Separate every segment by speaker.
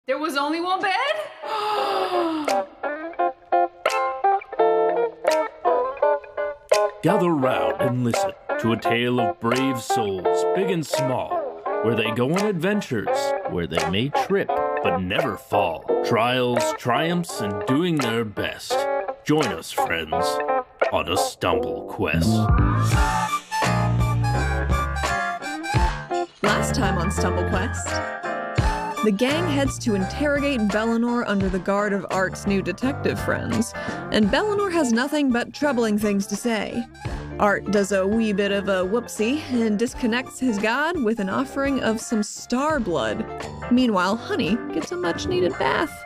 Speaker 1: There was only one bed?
Speaker 2: Gather round and listen to a tale of brave souls, big and small, where they go on adventures, where they may trip but never fall. Trials, triumphs, and doing their best. Join us, friends, on a stumble quest.
Speaker 3: Last time on Stumble Quest, the gang heads to interrogate Bellinor under the guard of Art's new detective friends, and Bellinor has nothing but troubling things to say. Art does a wee bit of a whoopsie and disconnects his god with an offering of some star blood. Meanwhile, Honey gets a much-needed bath.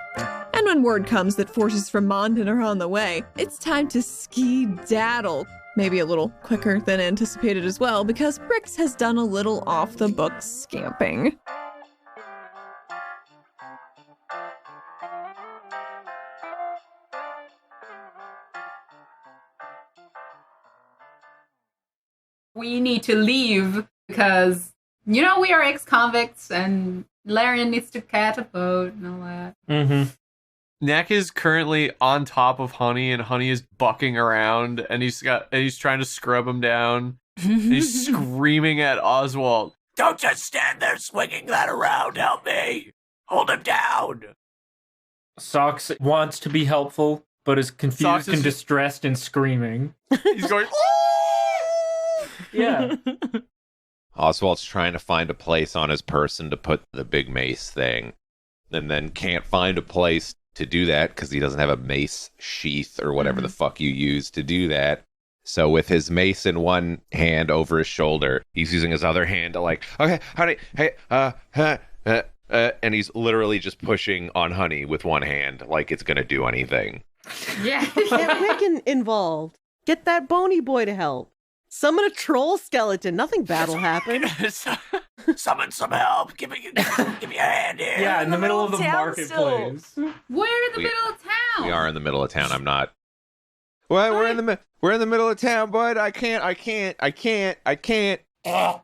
Speaker 3: And when word comes that forces from Mondin are on the way, it's time to ski-daddle. Maybe a little quicker than anticipated as well, because Brix has done a little off-the-books scamping.
Speaker 1: We need to leave because, we are ex-convicts and Larian needs to catch a boat and all that.
Speaker 4: Mm-hmm.
Speaker 5: Knack is currently on top of Honey, and Honey is bucking around, and he's trying to scrub him down. And he's screaming at Oswalt. Don't just stand there swinging that around. Help me. Hold him down.
Speaker 4: Socks wants to be helpful, but is confused and distressed and screaming.
Speaker 5: He's going,
Speaker 4: yeah.
Speaker 6: Oswald's trying to find a place on his person to put the big mace thing, and then can't find a place to do that because he doesn't have a mace sheath or whatever the fuck you use to do that. So with his mace in one hand over his shoulder, he's using his other hand to okay, Honey, hey, and he's literally just pushing on Honey with one hand like it's gonna do anything.
Speaker 1: Yeah.
Speaker 7: Get Rick involved. Get that bony boy to help. Summon a troll skeleton. Nothing bad will happen.
Speaker 5: Summon some help. Give me a hand here.
Speaker 4: Yeah, in the middle of the marketplace.
Speaker 1: We're in the middle of town.
Speaker 6: We are in the middle of town. I'm not. Well, we're in the middle of town, bud. I can't.
Speaker 5: No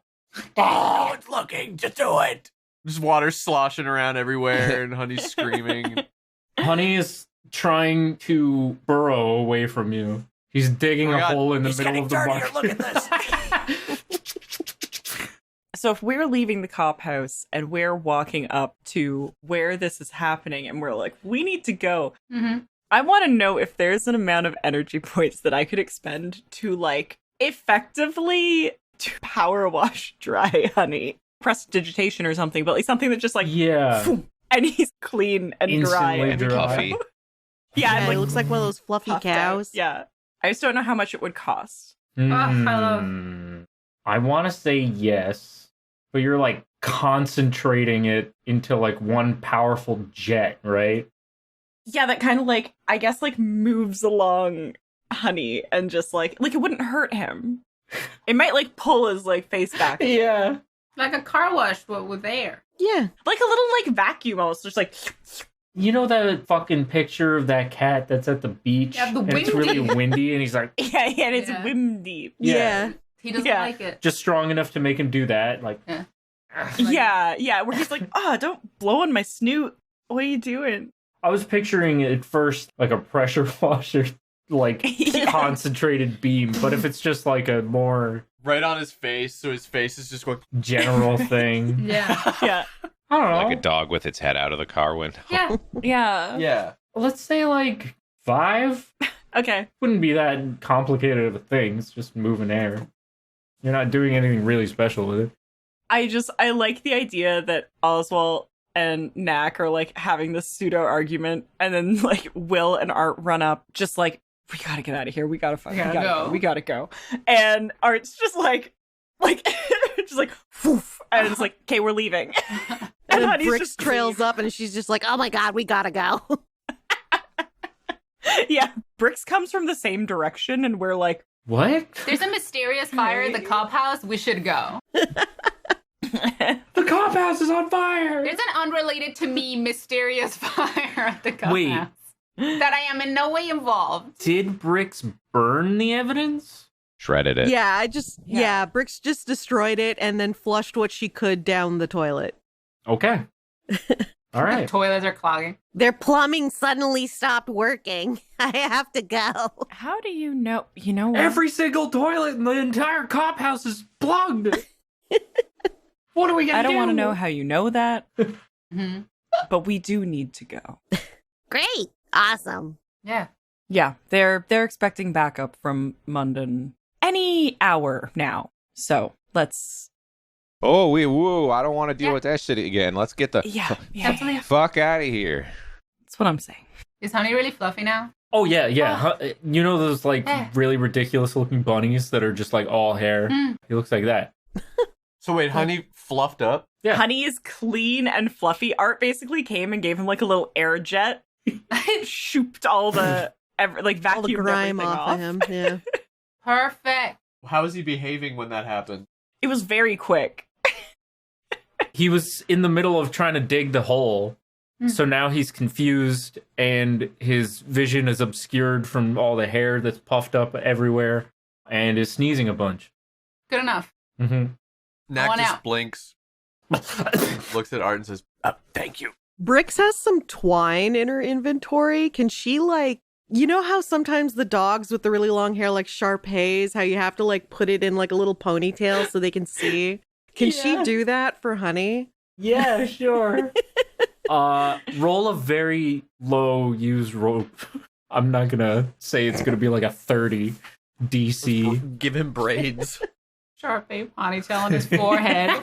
Speaker 5: one's looking. Just do it. There's water sloshing around everywhere, and Honey's screaming.
Speaker 4: Honey is trying to burrow away from you. He's digging a hole in the middle of the market.
Speaker 5: Look at this.
Speaker 8: So if we're leaving the cop house and we're walking up to where this is happening and we're like, we need to go.
Speaker 1: Mm-hmm.
Speaker 8: I want to know if there's an amount of energy points that I could expend to effectively to power wash dry Honey. Prestidigitation or something, but something that just
Speaker 4: phoom,
Speaker 8: and he's clean and
Speaker 4: instantly
Speaker 8: dry.
Speaker 6: Puffy.
Speaker 8: Yeah,
Speaker 7: it looks like one of those fluffy cows.
Speaker 8: Out. Yeah. I just don't know how much it would cost.
Speaker 4: I want to say yes, but you're concentrating it into one powerful jet, right?
Speaker 8: Yeah, that kind of I guess moves along Honey and just it wouldn't hurt him. It might pull his face back.
Speaker 4: Yeah.
Speaker 1: Like a car wash, but with air.
Speaker 7: Yeah.
Speaker 8: Like a little vacuum almost. Just
Speaker 4: You know that fucking picture of that cat that's at the beach?
Speaker 1: Yeah,
Speaker 4: and it's really windy and he's like...
Speaker 8: Yeah, and it's windy.
Speaker 7: Yeah.
Speaker 1: He doesn't like it.
Speaker 4: Just strong enough to make him do that.
Speaker 8: Yeah, where he's don't blow on my snoot. What are you doing?
Speaker 4: I was picturing at first a pressure washer, concentrated beam, but if it's just a more...
Speaker 5: Right on his face, so his face is just going...
Speaker 4: General thing.
Speaker 1: Yeah.
Speaker 8: Yeah.
Speaker 4: I don't know.
Speaker 6: Like a dog with its head out of the car window.
Speaker 1: Yeah.
Speaker 8: Yeah.
Speaker 4: Yeah. Let's say 5.
Speaker 8: Okay.
Speaker 4: Wouldn't be that complicated of a thing. It's just moving air. You're not doing anything really special with it.
Speaker 8: I like the idea that Oswalt and Knack are having this pseudo argument, and then Will and Art run up, just we gotta get out of here. We gotta go. We gotta go. And Art's just just woof, and it's okay, we're leaving.
Speaker 7: And then Brix trails up, and she's just oh my god, we gotta go.
Speaker 8: Yeah, Brix comes from the same direction, and we're
Speaker 4: what?
Speaker 1: There's a mysterious fire at the cop house. We should go.
Speaker 4: The cop house is on fire!
Speaker 1: There's an unrelated to me mysterious fire at the cop house that I am in no way involved.
Speaker 4: Did Brix burn the evidence?
Speaker 6: Shredded it.
Speaker 7: Yeah, Brix just destroyed it and then flushed what she could down the toilet.
Speaker 4: Okay. All
Speaker 1: The
Speaker 4: right.
Speaker 1: toilets are clogging.
Speaker 7: Their plumbing suddenly stopped working. I have to go.
Speaker 8: How do you know? You know what?
Speaker 4: Every single toilet in the entire cop house is plugged. What are we gonna do?
Speaker 8: I don't want to know how you know that,
Speaker 1: Mm-hmm.
Speaker 8: but we do need to go.
Speaker 7: Great. Awesome.
Speaker 1: Yeah.
Speaker 8: Yeah, they're expecting backup from Munden any hour now. So let's.
Speaker 6: Oh, woo! I don't want to deal
Speaker 1: Yeah.
Speaker 6: with that shit again. Let's get the
Speaker 8: Yeah,
Speaker 1: Absolutely.
Speaker 6: fuck out of here.
Speaker 8: that's what I'm saying.
Speaker 1: Is Honey really fluffy now?
Speaker 4: Oh yeah. You know those like
Speaker 1: Yeah.
Speaker 4: really ridiculous looking bunnies that are just like all hair.
Speaker 1: Mm.
Speaker 4: He looks like that.
Speaker 5: So wait, Honey fluffed up?
Speaker 4: Yeah.
Speaker 8: Honey is clean and fluffy. Art basically came and gave him like a little air jet, shooped all the vacuumed
Speaker 7: All the grime
Speaker 8: everything
Speaker 7: off of him. Yeah.
Speaker 1: Perfect.
Speaker 5: How is he behaving when that happened?
Speaker 8: It was very quick.
Speaker 4: He was in the middle of trying to dig the hole.
Speaker 1: Mm.
Speaker 4: So now he's confused and his vision is obscured from all the hair that's puffed up everywhere and is sneezing a bunch.
Speaker 1: Good enough.
Speaker 4: Mm-hmm.
Speaker 5: Knack
Speaker 1: want
Speaker 5: just
Speaker 1: out.
Speaker 5: blinks, looks at Art and says, thank you.
Speaker 7: Brix has some twine in her inventory. Can she you know how sometimes the dogs with the really long hair like Shar-Peis, how you have to like put it in like a little ponytail so they can see? Can she do that for Honey?
Speaker 4: Yeah, sure. Roll a very low use rope. I'm not gonna say it's gonna be like a 30 DC.
Speaker 5: Give him braids.
Speaker 1: Sharpie ponytail on his forehead.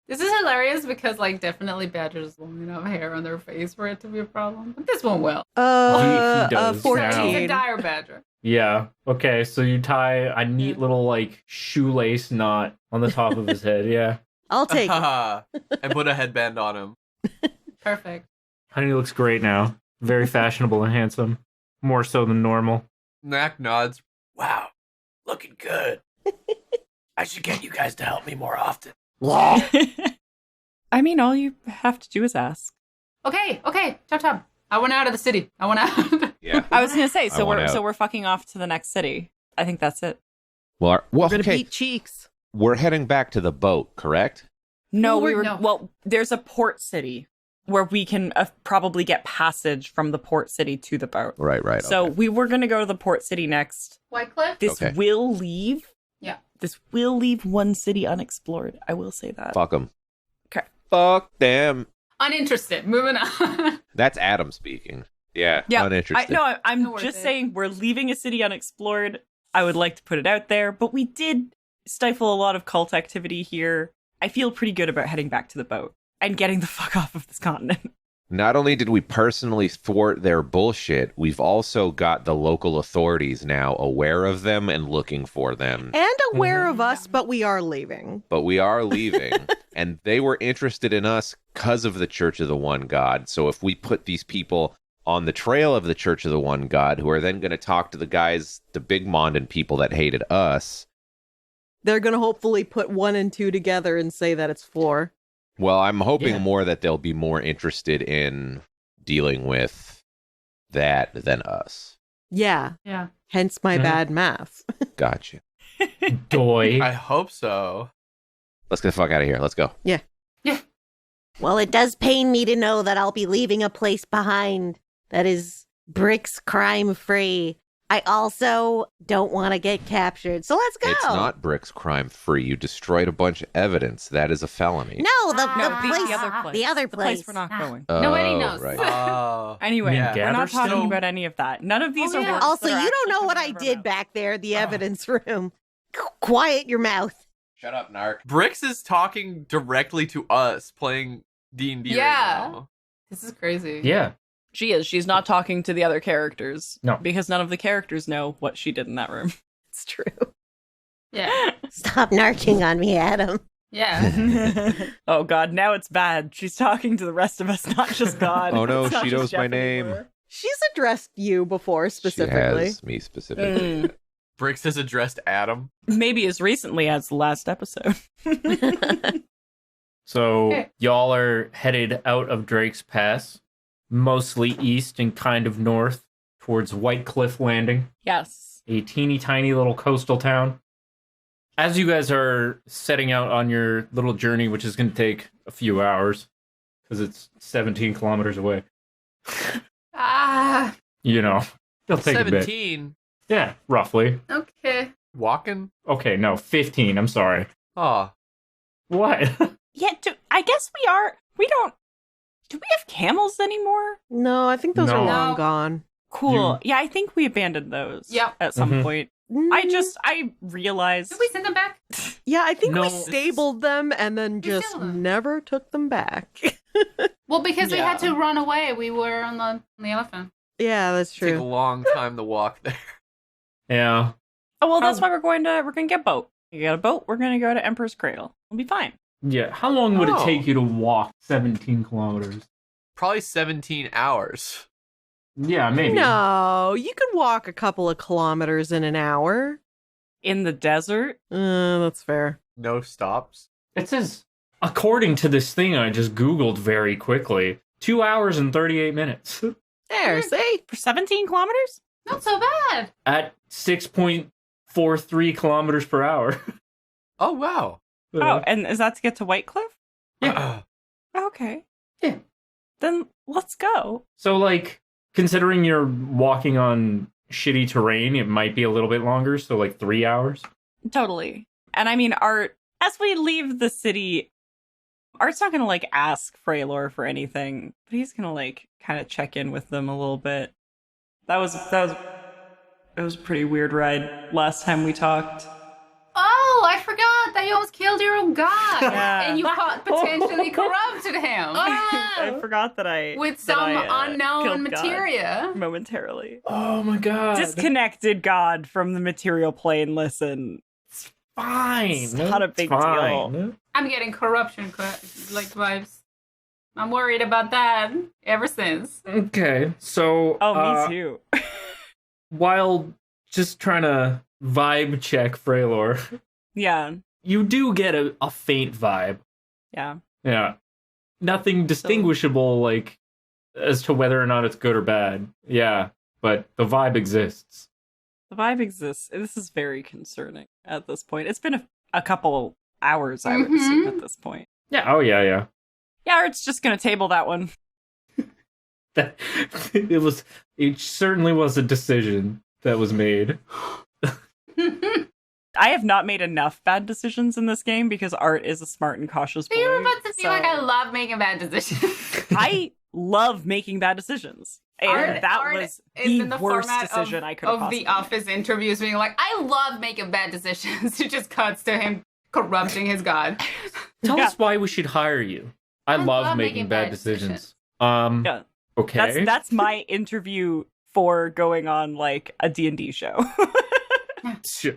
Speaker 1: This is hilarious because, like, definitely badgers won't have hair on their face for it to be a problem. But this one will.
Speaker 4: He does now.
Speaker 1: He's a
Speaker 7: 14.
Speaker 1: dire badger.
Speaker 4: Yeah. Okay, so you tie a neat little like shoelace knot on the top of his head. Yeah.
Speaker 7: I'll take it.
Speaker 5: And put a headband on him.
Speaker 1: Perfect.
Speaker 4: Honey looks great now. Very fashionable and handsome. More so than normal.
Speaker 5: Knack nods. Wow, looking good. I should get you guys to help me more often.
Speaker 8: I mean, all you have to do is ask.
Speaker 1: Okay. Chop. I want out of the city. I want out.
Speaker 6: Yeah.
Speaker 8: I was gonna say,
Speaker 6: I
Speaker 8: so
Speaker 6: want
Speaker 8: we're
Speaker 6: out.
Speaker 8: fucking off to the next city. I think that's it.
Speaker 6: Well,
Speaker 7: We're gonna
Speaker 6: okay.
Speaker 7: beat cheeks.
Speaker 6: We're heading back to the boat, correct?
Speaker 8: No,
Speaker 1: No.
Speaker 8: Well, there's a port city where we can probably get passage from the port city to the boat.
Speaker 6: Right.
Speaker 8: So
Speaker 6: okay.
Speaker 8: we were gonna go to the port city next.
Speaker 1: Wycliffe?
Speaker 8: This
Speaker 6: Okay.
Speaker 8: will leave.
Speaker 1: Yeah.
Speaker 8: This will leave one city unexplored. I will say that.
Speaker 6: Fuck them.
Speaker 8: Okay.
Speaker 6: Fuck them.
Speaker 1: Uninterested. Moving on.
Speaker 6: That's Adam speaking. Yeah.
Speaker 8: Yeah.
Speaker 6: Uninterested.
Speaker 8: I'm
Speaker 1: Not worth
Speaker 8: just
Speaker 1: it.
Speaker 8: saying we're leaving a city unexplored. I would like to put it out there, but we did stifle a lot of cult activity here. I feel pretty good about heading back to the boat and getting the fuck off of this continent.
Speaker 6: Not only did we personally thwart their bullshit, we've also got the local authorities now aware of them and looking for them.
Speaker 7: And aware of us, but we are leaving.
Speaker 6: But we are leaving, and they were interested in us because of the Church of the One God. So if we put these people on the trail of the Church of the One God, who are then going to talk to the guys, the big Mondan people that hated us,
Speaker 7: They're going to hopefully put 1 and 2 together and say that it's 4.
Speaker 6: well, I'm hoping
Speaker 4: Yeah.
Speaker 6: more that they'll be more interested in dealing with that than us.
Speaker 7: Yeah.
Speaker 1: Yeah.
Speaker 7: Hence my
Speaker 4: Mhm.
Speaker 7: bad math.
Speaker 6: Gotcha.
Speaker 4: Doy.
Speaker 5: I hope so.
Speaker 6: Let's get the fuck out of here. Let's go.
Speaker 7: Well, it does pain me to know that I'll be leaving a place behind that is Brix crime free. I also don't want to get captured. So let's go.
Speaker 6: It's not Brix crime free. You destroyed a bunch of evidence. That is a felony.
Speaker 7: No, the
Speaker 1: No,
Speaker 7: place.
Speaker 8: the other place.
Speaker 7: The other
Speaker 8: The
Speaker 7: place.
Speaker 8: place we're not going.
Speaker 1: Nobody
Speaker 6: Oh,
Speaker 1: knows.
Speaker 6: Right.
Speaker 5: Oh.
Speaker 8: Anyway,
Speaker 4: Yeah.
Speaker 8: we're not talking
Speaker 5: So-
Speaker 8: about any of that. None of these
Speaker 1: Oh,
Speaker 8: are
Speaker 1: yeah.
Speaker 8: words
Speaker 7: Also,
Speaker 8: that are
Speaker 7: you don't
Speaker 8: actually
Speaker 7: know what I
Speaker 8: coming out of our
Speaker 7: did
Speaker 8: mouth.
Speaker 7: back there, the evidence room. Quiet your mouth.
Speaker 6: Shut up, Narc.
Speaker 5: Brix is talking directly to us, playing D&D
Speaker 1: Yeah.
Speaker 5: right now.
Speaker 1: This is crazy.
Speaker 4: Yeah.
Speaker 8: She is. She's not talking to the other characters.
Speaker 4: No.
Speaker 8: Because none of the characters know what she did in that room.
Speaker 7: It's true.
Speaker 1: Yeah.
Speaker 7: Stop narking on me, Adam.
Speaker 1: Yeah.
Speaker 8: Oh god, now it's bad. She's talking to the rest of us, not just God.
Speaker 6: Oh, no,
Speaker 8: It's not
Speaker 6: she
Speaker 8: just
Speaker 6: knows my
Speaker 8: Jeph
Speaker 6: name.
Speaker 8: anymore.
Speaker 7: She's addressed you before specifically.
Speaker 6: She has me specifically.
Speaker 8: Mm.
Speaker 5: Brix has addressed Adam.
Speaker 8: Maybe as recently as the last episode.
Speaker 4: So
Speaker 1: Okay.
Speaker 4: y'all are headed out of Drake's Pass, mostly east and kind of north towards White Cliff Landing,
Speaker 8: Yes.
Speaker 4: a teeny tiny little coastal town. As you guys are setting out on your little journey, which is going to take a few hours, because it's 17 kilometers away.
Speaker 1: Ah,
Speaker 4: You know, they'll take a bit.
Speaker 5: 17
Speaker 4: Yeah, roughly.
Speaker 1: okay.
Speaker 5: walking.
Speaker 4: Okay, no, 15. I'm sorry.
Speaker 5: Oh,
Speaker 4: What?
Speaker 8: Yeah, I guess we are. We don't. Do we have camels anymore?
Speaker 7: No, I think those are
Speaker 4: No.
Speaker 7: long
Speaker 1: No.
Speaker 7: gone.
Speaker 8: Cool. Yeah, I think we abandoned those.
Speaker 1: Yep.
Speaker 8: At some
Speaker 4: Mhm.
Speaker 8: point.
Speaker 7: Mm,
Speaker 8: I realized.
Speaker 1: Did we send them back?
Speaker 7: Yeah, I think
Speaker 4: No,
Speaker 7: we
Speaker 4: it's-
Speaker 7: stabled them and then
Speaker 1: We
Speaker 7: just
Speaker 1: stabled them.
Speaker 7: never took them back.
Speaker 1: Well, because we had
Speaker 8: Yeah.
Speaker 1: to run away. We were on the elephant.
Speaker 7: Yeah, that's
Speaker 5: take a
Speaker 7: true.
Speaker 5: long time to walk there.
Speaker 4: Yeah.
Speaker 8: Oh well, that's
Speaker 4: How-
Speaker 8: why we're gonna get a boat. You got a boat. We're gonna go to Emperor's Cradle. We'll be fine.
Speaker 4: Yeah. How long would it
Speaker 5: Oh.
Speaker 4: take you to walk 17 kilometers?
Speaker 5: Probably 17 hours.
Speaker 4: Yeah, maybe.
Speaker 7: No, you could walk a couple of kilometers in an hour.
Speaker 8: In the desert.
Speaker 7: That's fair.
Speaker 5: No stops.
Speaker 4: It says, according to this thing I just Googled very quickly, 2 hours and 38 minutes
Speaker 7: There, see?
Speaker 8: For 17 kilometers?
Speaker 1: Not so bad.
Speaker 4: at 6.43 kilometers per hour.
Speaker 5: Oh, wow.
Speaker 8: Oh, and is that to get to White Cliff?
Speaker 4: Yeah.
Speaker 8: Okay.
Speaker 4: Yeah.
Speaker 8: Then let's go.
Speaker 4: So, like, considering you're walking on shitty terrain, it might be a little bit longer. So, like, 3 hours.
Speaker 8: Totally. And I mean, Art, as we leave the city, Art's not gonna like ask Freylor for anything, but he's gonna like kind of check in with them a little bit. It was a pretty weird ride last time we talked.
Speaker 1: Oh, I forgot that you almost killed your own god.
Speaker 8: Yeah.
Speaker 1: And you potentially corrupted him.
Speaker 8: I forgot that I
Speaker 1: With
Speaker 8: that
Speaker 1: some
Speaker 8: I,
Speaker 1: unknown
Speaker 8: killed God
Speaker 1: materia.
Speaker 8: momentarily.
Speaker 4: Oh my god.
Speaker 8: Disconnected God from the material plane. Listen,
Speaker 4: Fine.
Speaker 8: It's not a
Speaker 4: It's
Speaker 8: big
Speaker 4: fine.
Speaker 8: deal.
Speaker 1: I'm getting corruption like vibes. I'm worried about that ever since.
Speaker 4: Okay, so
Speaker 8: oh, me too.
Speaker 4: while just trying to vibe check Freylor,
Speaker 8: Yeah,
Speaker 4: you do get a faint vibe.
Speaker 8: yeah.
Speaker 4: Yeah. Nothing distinguishable, like, as to whether or not it's good or bad. Yeah, but the vibe exists.
Speaker 8: The vibe exists. This is very concerning at this point. It's been a couple hours, I would assume, at this point.
Speaker 4: Yeah, oh yeah, yeah.
Speaker 8: Yeah, Art's just gonna table that one.
Speaker 4: That, it certainly was a decision that was made.
Speaker 8: I have not made enough bad decisions in this game because Art is a smart and cautious boy.
Speaker 1: You're about to feel
Speaker 8: so
Speaker 1: like I love making bad decisions.
Speaker 8: I love making bad decisions. And
Speaker 1: Art
Speaker 8: that
Speaker 1: is
Speaker 8: was
Speaker 1: in
Speaker 8: the
Speaker 1: the
Speaker 8: worst
Speaker 1: format
Speaker 8: decision I could have
Speaker 1: of
Speaker 8: possibly
Speaker 1: the office interviews being like, I love making bad decisions. It just cuts to him corrupting his god.
Speaker 4: Tell
Speaker 8: Yeah.
Speaker 4: us why we should hire you. I love making bad decisions.
Speaker 8: Yeah.
Speaker 4: Okay.
Speaker 8: That's my interview for going on like a D&D show.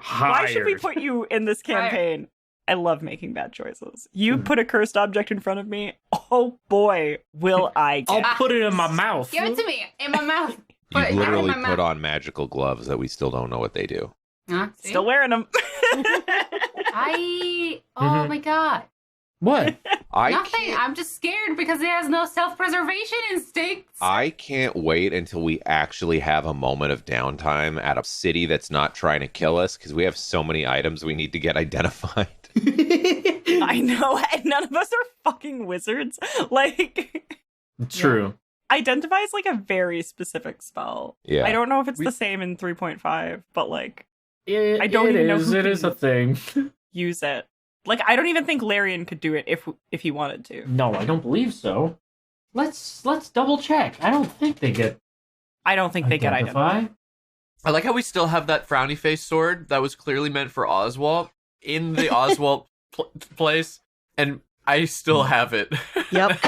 Speaker 8: Why should we put you in this campaign? I love making bad choices. You put a cursed object in front of me, oh boy, will I get
Speaker 4: I'll put it in my mouth.
Speaker 1: Give it to me in my mouth.
Speaker 6: You
Speaker 1: Put it in
Speaker 6: literally
Speaker 1: my
Speaker 6: put
Speaker 1: mouth.
Speaker 6: on magical gloves that we still don't know what they do.
Speaker 1: Huh? See?
Speaker 8: Still wearing them.
Speaker 1: Oh my god.
Speaker 4: What?
Speaker 1: Nothing. I'm just scared because he has no self-preservation instincts.
Speaker 6: I can't wait until we actually have a moment of downtime at a city that's not trying to kill us, because we have so many items we need to get identified.
Speaker 8: I know, and none of us are fucking wizards. Like,
Speaker 4: True.
Speaker 8: identify is like a very specific spell.
Speaker 6: Yeah.
Speaker 8: I don't know if it's the same in 3.5, but like,
Speaker 4: It,
Speaker 8: I don't
Speaker 4: it
Speaker 8: even know
Speaker 4: is.
Speaker 8: who
Speaker 4: It
Speaker 8: can-
Speaker 4: is a thing.
Speaker 8: use it. Like, I don't even think Larian could do it if he wanted to.
Speaker 4: No, I don't believe so. Let's double check. I don't think they get
Speaker 8: I don't think they get identified.
Speaker 5: I like how we still have that frowny face sword that was clearly meant for Oswalt in the Oswalt place, and I still have it.
Speaker 7: Yep.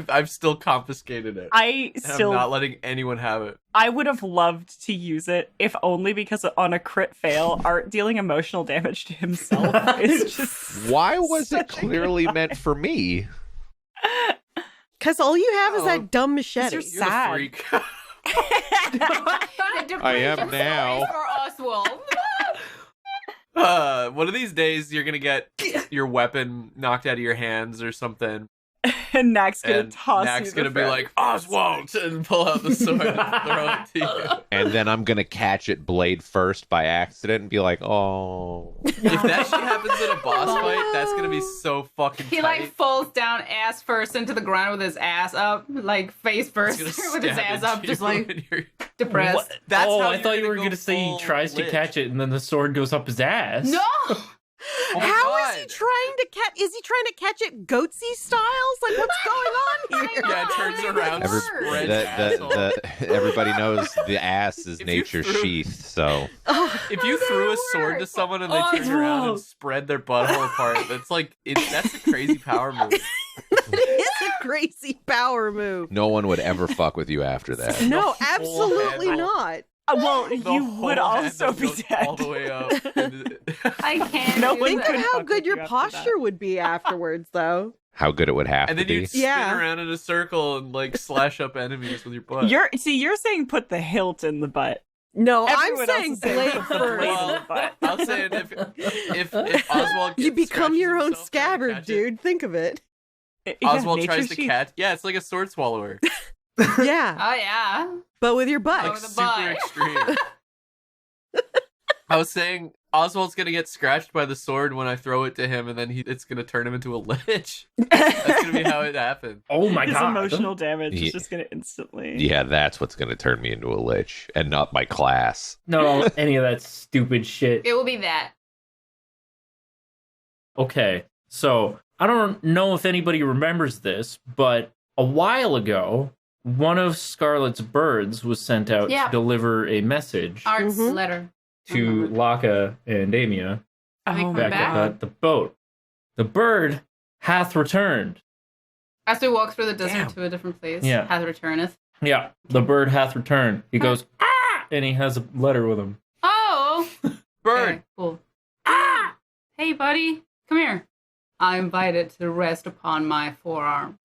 Speaker 5: I've still confiscated it.
Speaker 8: I
Speaker 5: And
Speaker 8: still
Speaker 5: I'm not letting anyone have it.
Speaker 8: I would have loved to use it, if only because on a crit fail, Art dealing emotional damage to himself is just...
Speaker 6: Why was it
Speaker 8: such a
Speaker 6: clearly
Speaker 8: good
Speaker 6: meant for me?
Speaker 7: Because all you have is
Speaker 5: Oh,
Speaker 7: that dumb machete.
Speaker 8: you're
Speaker 5: You're
Speaker 8: sad.
Speaker 5: the freak.
Speaker 6: I am now.
Speaker 1: For Oswald.
Speaker 5: One of these days, you're gonna get your weapon knocked out of your hands or something,
Speaker 8: And Knack's gonna
Speaker 5: And
Speaker 8: toss
Speaker 5: Knack's
Speaker 8: you the
Speaker 5: gonna be
Speaker 8: front.
Speaker 5: like, Oswalt! And pull out the sword and throw it to you.
Speaker 6: And then I'm gonna catch it blade first by accident and be like, oh.
Speaker 5: If that shit happens in a boss fight, that's gonna be so fucking
Speaker 1: He
Speaker 5: tight.
Speaker 1: like falls down ass first into the ground with his ass up, like face first
Speaker 5: It's gonna
Speaker 1: with his
Speaker 5: stab
Speaker 1: ass
Speaker 5: into
Speaker 1: up, just
Speaker 5: you
Speaker 1: like
Speaker 5: when you're-
Speaker 1: depressed.
Speaker 2: What?
Speaker 5: That's
Speaker 2: oh,
Speaker 5: how
Speaker 2: I
Speaker 5: you're
Speaker 2: thought you
Speaker 5: gonna
Speaker 2: were
Speaker 5: go
Speaker 2: going to say he
Speaker 5: full
Speaker 2: tries to
Speaker 5: lich.
Speaker 2: catch it and then the sword goes up his ass.
Speaker 1: No,
Speaker 5: Oh my
Speaker 7: How is he
Speaker 5: God.
Speaker 7: trying to catch? Is he trying to catch it goatsy styles? Like, what's going on here?
Speaker 5: Yeah, it turns around,
Speaker 6: Every-
Speaker 5: spreads
Speaker 6: the-
Speaker 5: asshole.
Speaker 6: everybody knows the ass is
Speaker 5: If you
Speaker 6: nature's
Speaker 5: threw-
Speaker 6: sheath, so
Speaker 5: If you threw a sword to someone and they turned around and
Speaker 2: Oswalt!
Speaker 5: spread their butthole apart, that's a crazy power move.
Speaker 7: It's a crazy power move.
Speaker 6: no one would ever fuck with you after that.
Speaker 7: No,
Speaker 5: The whole
Speaker 7: absolutely
Speaker 5: handle.
Speaker 7: not.
Speaker 8: Well,
Speaker 5: The
Speaker 8: you
Speaker 5: whole
Speaker 8: would also
Speaker 5: handle
Speaker 8: be
Speaker 5: goes
Speaker 8: dead.
Speaker 5: all the way up.
Speaker 1: I can't.
Speaker 8: No
Speaker 1: do
Speaker 8: one
Speaker 7: Think
Speaker 1: that.
Speaker 7: of
Speaker 8: could
Speaker 7: how
Speaker 8: fuck
Speaker 7: good
Speaker 8: with
Speaker 7: your
Speaker 8: you after that.
Speaker 7: posture would be afterwards, though.
Speaker 6: How good it would have
Speaker 5: And
Speaker 6: to
Speaker 5: then
Speaker 6: be.
Speaker 5: you'd spin
Speaker 7: Yeah.
Speaker 5: around in a circle and like slash up enemies with your butt.
Speaker 8: You're saying put the hilt in the butt.
Speaker 7: No,
Speaker 8: Everyone
Speaker 7: I'm
Speaker 8: else
Speaker 7: saying
Speaker 8: is saying
Speaker 7: blade
Speaker 8: put the blade in
Speaker 7: first.
Speaker 8: the butt.
Speaker 5: I'm saying if Oswald
Speaker 7: You become
Speaker 5: scratches
Speaker 7: your own
Speaker 5: himself trying to
Speaker 7: scabbard,
Speaker 5: catch it,
Speaker 7: dude. Think of it.
Speaker 5: Oswald tries to
Speaker 8: Nature's
Speaker 5: catch. Yeah, it's like a sword swallower.
Speaker 7: Yeah,
Speaker 1: Oh yeah.
Speaker 7: but with your butt.
Speaker 5: Like
Speaker 1: with a
Speaker 5: super
Speaker 1: butt.
Speaker 5: extreme. I was saying Oswald's gonna get scratched by the sword when I throw it to him, and then it's gonna turn him into a lich. That's gonna be how it happened.
Speaker 2: Oh my
Speaker 8: His
Speaker 2: god.
Speaker 8: emotional damage
Speaker 6: Yeah.
Speaker 8: is just gonna instantly.
Speaker 6: Yeah, that's what's gonna turn me into a lich, and not my class.
Speaker 2: No, any of that stupid shit.
Speaker 1: It will be that.
Speaker 2: Okay, so I don't know if anybody remembers this, but a while ago, one of Scarlet's birds was sent out
Speaker 1: Yeah.
Speaker 2: to deliver a message
Speaker 1: Art's
Speaker 7: Mhm.
Speaker 1: letter.
Speaker 2: to Laka and Damia
Speaker 8: Oh
Speaker 1: Back
Speaker 8: my
Speaker 2: back
Speaker 8: god.
Speaker 2: at the boat. The bird hath returned.
Speaker 1: As we walk through the desert
Speaker 5: Damn.
Speaker 1: to a different place,
Speaker 2: Yeah.
Speaker 1: hath returneth.
Speaker 2: Yeah, the bird hath returned. He goes, ah! And he has a letter with him.
Speaker 1: Oh,
Speaker 5: Bird.
Speaker 1: okay, cool. Ah, hey, buddy, come here. I invited to rest upon my forearm.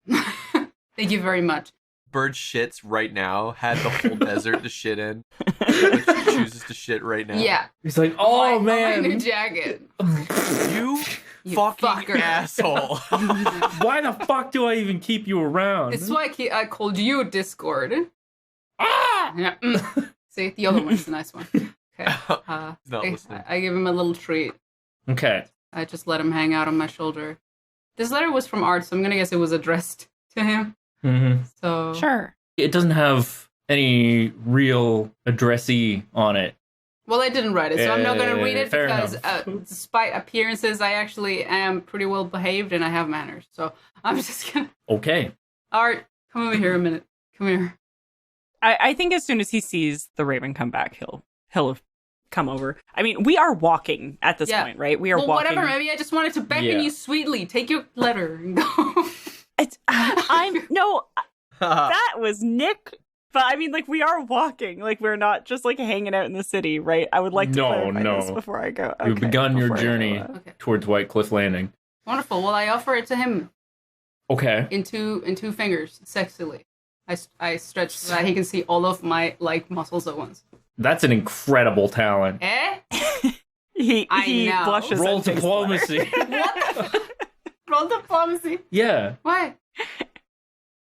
Speaker 1: Thank you very much.
Speaker 5: Bird shits right now. Had the whole desert to shit in. But chooses to shit right now.
Speaker 1: Yeah.
Speaker 2: He's like, oh,
Speaker 1: my new
Speaker 2: man.
Speaker 1: jacket.
Speaker 5: You
Speaker 1: You
Speaker 5: fucking
Speaker 1: fucker.
Speaker 5: asshole.
Speaker 2: Why the fuck do I even keep you around?
Speaker 1: It's why I called you Discord. Ah! Yeah. See, the other one's the nice one. Okay.
Speaker 5: He's not listening.
Speaker 1: I give him a little treat.
Speaker 2: Okay.
Speaker 1: I just let him hang out on my shoulder. This letter was from Art, so I'm gonna guess it was addressed to him.
Speaker 2: Mm-hmm.
Speaker 1: So
Speaker 8: Sure.
Speaker 2: It doesn't have any real addressee on it.
Speaker 1: Well, I didn't write it, so I'm not gonna read it
Speaker 2: Fair
Speaker 1: because,
Speaker 2: enough.
Speaker 1: despite appearances, I actually am pretty well behaved and I have manners. So I'm just gonna.
Speaker 2: Okay.
Speaker 1: Art, come over here a minute. Come here.
Speaker 8: I think as soon as he sees the Raven come back, he'll have come over. I mean, we are walking at this
Speaker 1: Yeah.
Speaker 8: point, right? We are
Speaker 1: Well,
Speaker 8: walking.
Speaker 1: whatever. Maybe I just wanted to beckon
Speaker 2: Yeah.
Speaker 1: you sweetly. Take your letter and go.
Speaker 8: It's, that was Nick. But I mean, like, we are walking. Like, we're not just like hanging out in the city, right? I would like to
Speaker 2: No,
Speaker 8: clarify
Speaker 2: no.
Speaker 8: this before I go.
Speaker 2: You've
Speaker 8: Okay,
Speaker 2: begun your
Speaker 8: before I go,
Speaker 2: journey
Speaker 1: Okay.
Speaker 2: towards White Cliff Landing.
Speaker 1: Wonderful. Well, I offer it to him
Speaker 2: Okay.
Speaker 1: in two fingers, sexily. I stretch so that he can see all of my muscles at once.
Speaker 2: That's an incredible talent.
Speaker 1: Eh?
Speaker 8: He
Speaker 1: I know.
Speaker 8: blushes.
Speaker 2: Roll
Speaker 8: and takes the
Speaker 2: diplomacy.
Speaker 1: Roll diplomacy.
Speaker 2: Yeah,
Speaker 1: Why?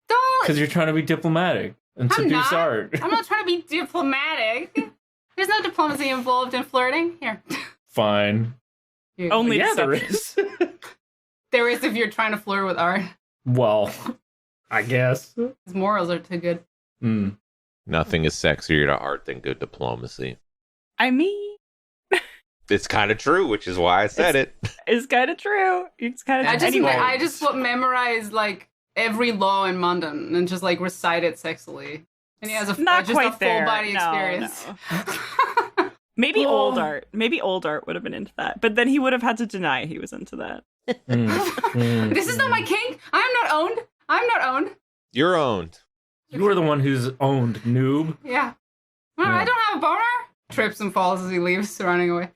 Speaker 1: Don't.
Speaker 2: because you're trying to be diplomatic and
Speaker 1: I'm
Speaker 2: seduce
Speaker 1: not.
Speaker 2: Art.
Speaker 1: I'm not trying to be diplomatic. There's no diplomacy involved in flirting. Here.
Speaker 2: Fine.
Speaker 1: Here.
Speaker 8: Only
Speaker 2: Yeah, there
Speaker 8: deception.
Speaker 2: is.
Speaker 1: There is if you're trying to flirt with Art.
Speaker 2: Well, I guess.
Speaker 1: His morals are too good.
Speaker 2: Mm.
Speaker 6: Nothing is sexier to Art than good diplomacy.
Speaker 8: I mean,
Speaker 6: It's kind of true, which is why I said it.
Speaker 8: it's kind of true. It's kind of anyway.
Speaker 1: I just memorize every law in London and just recite it sexily. And he has
Speaker 8: Not
Speaker 1: just
Speaker 8: quite
Speaker 1: a full
Speaker 8: there.
Speaker 1: body
Speaker 8: No,
Speaker 1: experience.
Speaker 8: Maybe
Speaker 2: Oh.
Speaker 8: old art. Maybe old art would have been into that. But then he would have had to deny he was into that.
Speaker 2: Mm. Mm.
Speaker 1: This is not my kink. I'm not owned. I'm not owned.
Speaker 6: You're owned.
Speaker 2: You are the one who's owned, noob.
Speaker 1: Yeah. Well,
Speaker 2: Yeah.
Speaker 1: I don't have a boner. Trips and falls as he leaves, running away.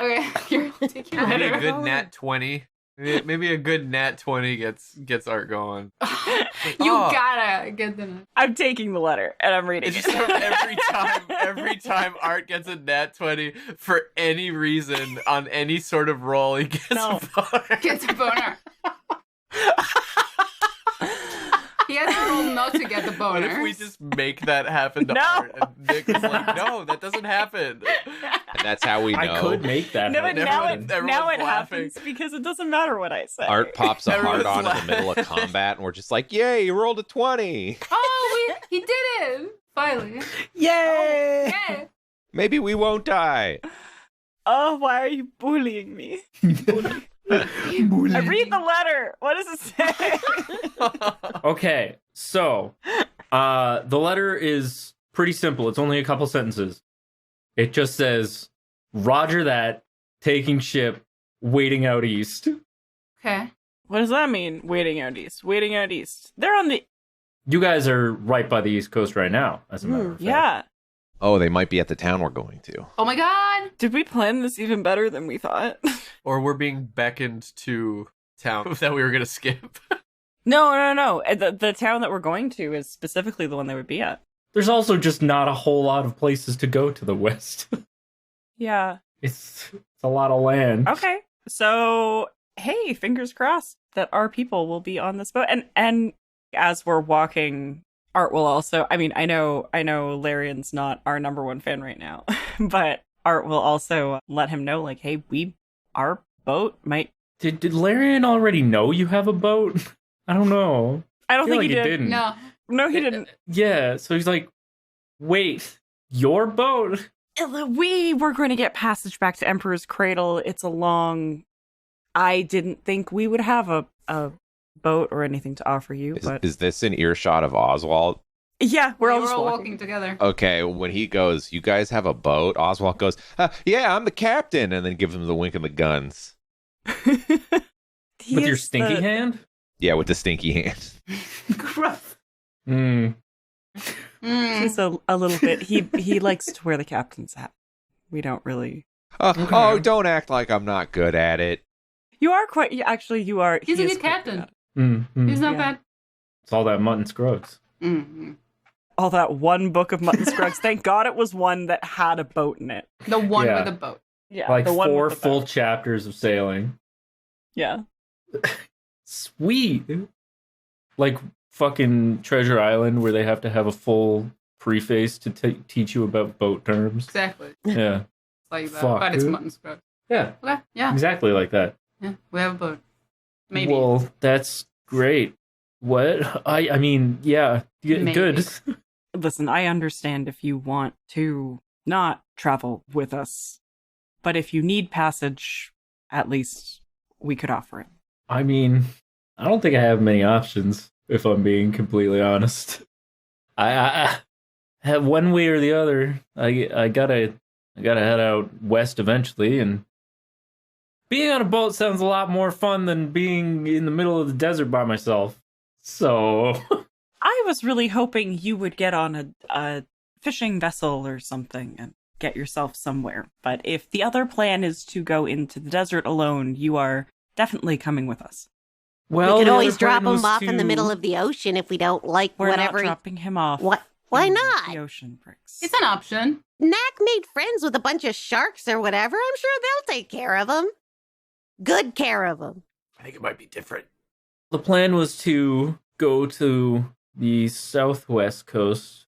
Speaker 1: Okay, here, take your
Speaker 5: Maybe a
Speaker 1: letter.
Speaker 5: good nat 20. Maybe a good nat 20 gets Art going.
Speaker 1: You
Speaker 5: Oh.
Speaker 1: gotta get the.
Speaker 8: I'm taking the letter and I'm reading
Speaker 5: It's
Speaker 8: it.
Speaker 5: just every time Art gets a nat 20 for any reason on any sort of roll, he gets
Speaker 8: No.
Speaker 5: a boner.
Speaker 1: Gets a boner. He has to roll not to get the bonus.
Speaker 5: What if we just make that happen to
Speaker 8: No.
Speaker 5: Art? And Nick is like, no, that doesn't happen.
Speaker 6: And that's how we know.
Speaker 4: I could make that
Speaker 8: No, but
Speaker 4: happen.
Speaker 8: now it
Speaker 5: Everyone's laughing.
Speaker 8: happens because it doesn't matter what I say.
Speaker 6: Art pops a heart
Speaker 5: Everyone's
Speaker 6: on in the middle of combat, and we're just like, yay, you rolled a 20.
Speaker 1: Oh, he did it! Finally.
Speaker 4: Yay!
Speaker 1: Yeah.
Speaker 6: Maybe we won't die.
Speaker 8: Oh, why are you bullying me? I read the letter. What does it say?
Speaker 4: Okay, so the letter is pretty simple. It's only a couple sentences. It just says, Roger that, taking ship, waiting out east.
Speaker 1: Okay.
Speaker 8: What does that mean? Waiting out east. Waiting out east. They're on the...
Speaker 4: You guys are right by the east coast right now, as a matter of fact.
Speaker 8: Yeah.
Speaker 6: Oh, they might be at the town we're going to.
Speaker 1: Oh my god!
Speaker 8: Did we plan this even better than we thought?
Speaker 5: Or we're being beckoned to town that we were going to skip.
Speaker 8: No. The town that we're going to is specifically the one they would be at.
Speaker 4: There's also just not a whole lot of places to go to the west.
Speaker 8: Yeah.
Speaker 4: It's a lot of land.
Speaker 8: Okay. So, hey, fingers crossed that our people will be on this boat. And as we're walking, Art will also, I mean, I know Larian's not our number one fan right now, but Art will also let him know, like, hey, our boat might...
Speaker 4: Did Larian already know you have a boat? I don't know.
Speaker 8: I don't
Speaker 4: feel
Speaker 8: think
Speaker 4: like
Speaker 8: he did.
Speaker 4: didn't.
Speaker 8: No, he didn't.
Speaker 4: Yeah, so he's like, wait, your boat?
Speaker 8: We were going to get passage back to Emperor's Cradle. It's a long... I didn't think we would have a boat or anything to offer you, but...
Speaker 6: Is this an earshot of Oswalt?
Speaker 8: Yeah, we're all
Speaker 1: We
Speaker 8: just
Speaker 1: were all
Speaker 8: walking.
Speaker 1: walking together.
Speaker 6: Okay, when he goes, you guys have a boat? Oswalt goes, yeah, I'm the captain, and then gives him the wink of the guns.
Speaker 4: With your stinky hand?
Speaker 6: Yeah, with the stinky hand.
Speaker 1: Gruff.
Speaker 8: He's a little bit... He likes to wear the captain's hat. We don't really...
Speaker 6: Oh, don't act like I'm not good at it.
Speaker 8: You are quite... Actually, you are...
Speaker 1: He's
Speaker 8: he
Speaker 1: a
Speaker 8: is
Speaker 1: good
Speaker 8: quite
Speaker 1: captain.
Speaker 8: good at it.
Speaker 4: Mm-hmm.
Speaker 1: He's not
Speaker 8: Yeah.
Speaker 1: bad.
Speaker 4: It's all that mutton scrugs.
Speaker 1: Mm-hmm.
Speaker 8: All that one book of Mutton Scruggs. Thank God it was one that had a boat in it.
Speaker 1: The one
Speaker 4: Yeah.
Speaker 1: with a boat.
Speaker 8: Yeah,
Speaker 4: Like
Speaker 8: the one
Speaker 4: 4
Speaker 8: with the
Speaker 4: full
Speaker 8: boat.
Speaker 4: chapters of sailing.
Speaker 8: Yeah.
Speaker 4: Sweet. Like fucking Treasure Island, where they have to have a full preface to teach you about boat terms.
Speaker 1: Exactly.
Speaker 4: Yeah.
Speaker 1: It's like that.
Speaker 4: Fuck,
Speaker 1: But it's
Speaker 4: dude.
Speaker 1: mutton scrub.
Speaker 4: Yeah.
Speaker 1: Okay. Yeah.
Speaker 4: Exactly like that.
Speaker 1: Yeah. We have a boat. Maybe.
Speaker 4: Well, that's great. What? I mean, yeah.
Speaker 1: Maybe.
Speaker 4: Good.
Speaker 8: Listen, I understand if you want to not travel with us, but if you need passage, at least we could offer it.
Speaker 4: I mean, I don't think I have many options, if I'm being completely honest. I have one way or the other. I gotta head out west eventually, and being on a boat sounds a lot more fun than being in the middle of the desert by myself. So
Speaker 8: I was really hoping you would get on a fishing vessel or something and get yourself somewhere. But if the other plan is to go into the desert alone, you are definitely coming with us.
Speaker 4: well,
Speaker 9: we could
Speaker 4: the
Speaker 9: always
Speaker 4: other plan
Speaker 9: drop
Speaker 4: was
Speaker 9: him off in the
Speaker 4: to-
Speaker 9: middle of the ocean if we don't like
Speaker 8: We're
Speaker 9: whatever.
Speaker 8: not dropping him off.
Speaker 9: What? Why
Speaker 8: in
Speaker 9: not?
Speaker 8: The ocean, Brix.
Speaker 1: It's an option.
Speaker 9: Knack made friends with a bunch of sharks or whatever. I'm sure they'll take care of him. Good care of him.
Speaker 5: I think it might be different.
Speaker 4: The plan was to go to the southwest coast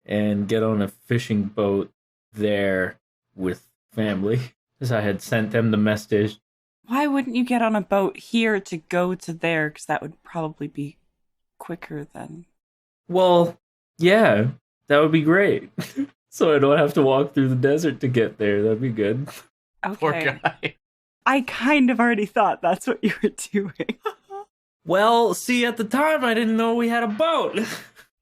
Speaker 4: and get on a fishing boat there with family, because I had sent them the message.
Speaker 8: Why wouldn't you get on a boat here to go to there? Because that would probably be quicker than...
Speaker 4: Well, yeah, that would be great. So I don't have to walk through the desert to get there. That'd be good.
Speaker 8: Okay.
Speaker 5: Poor guy.
Speaker 8: I kind of already thought that's what you were doing.
Speaker 4: Well, see, at the time, I didn't know we had a boat.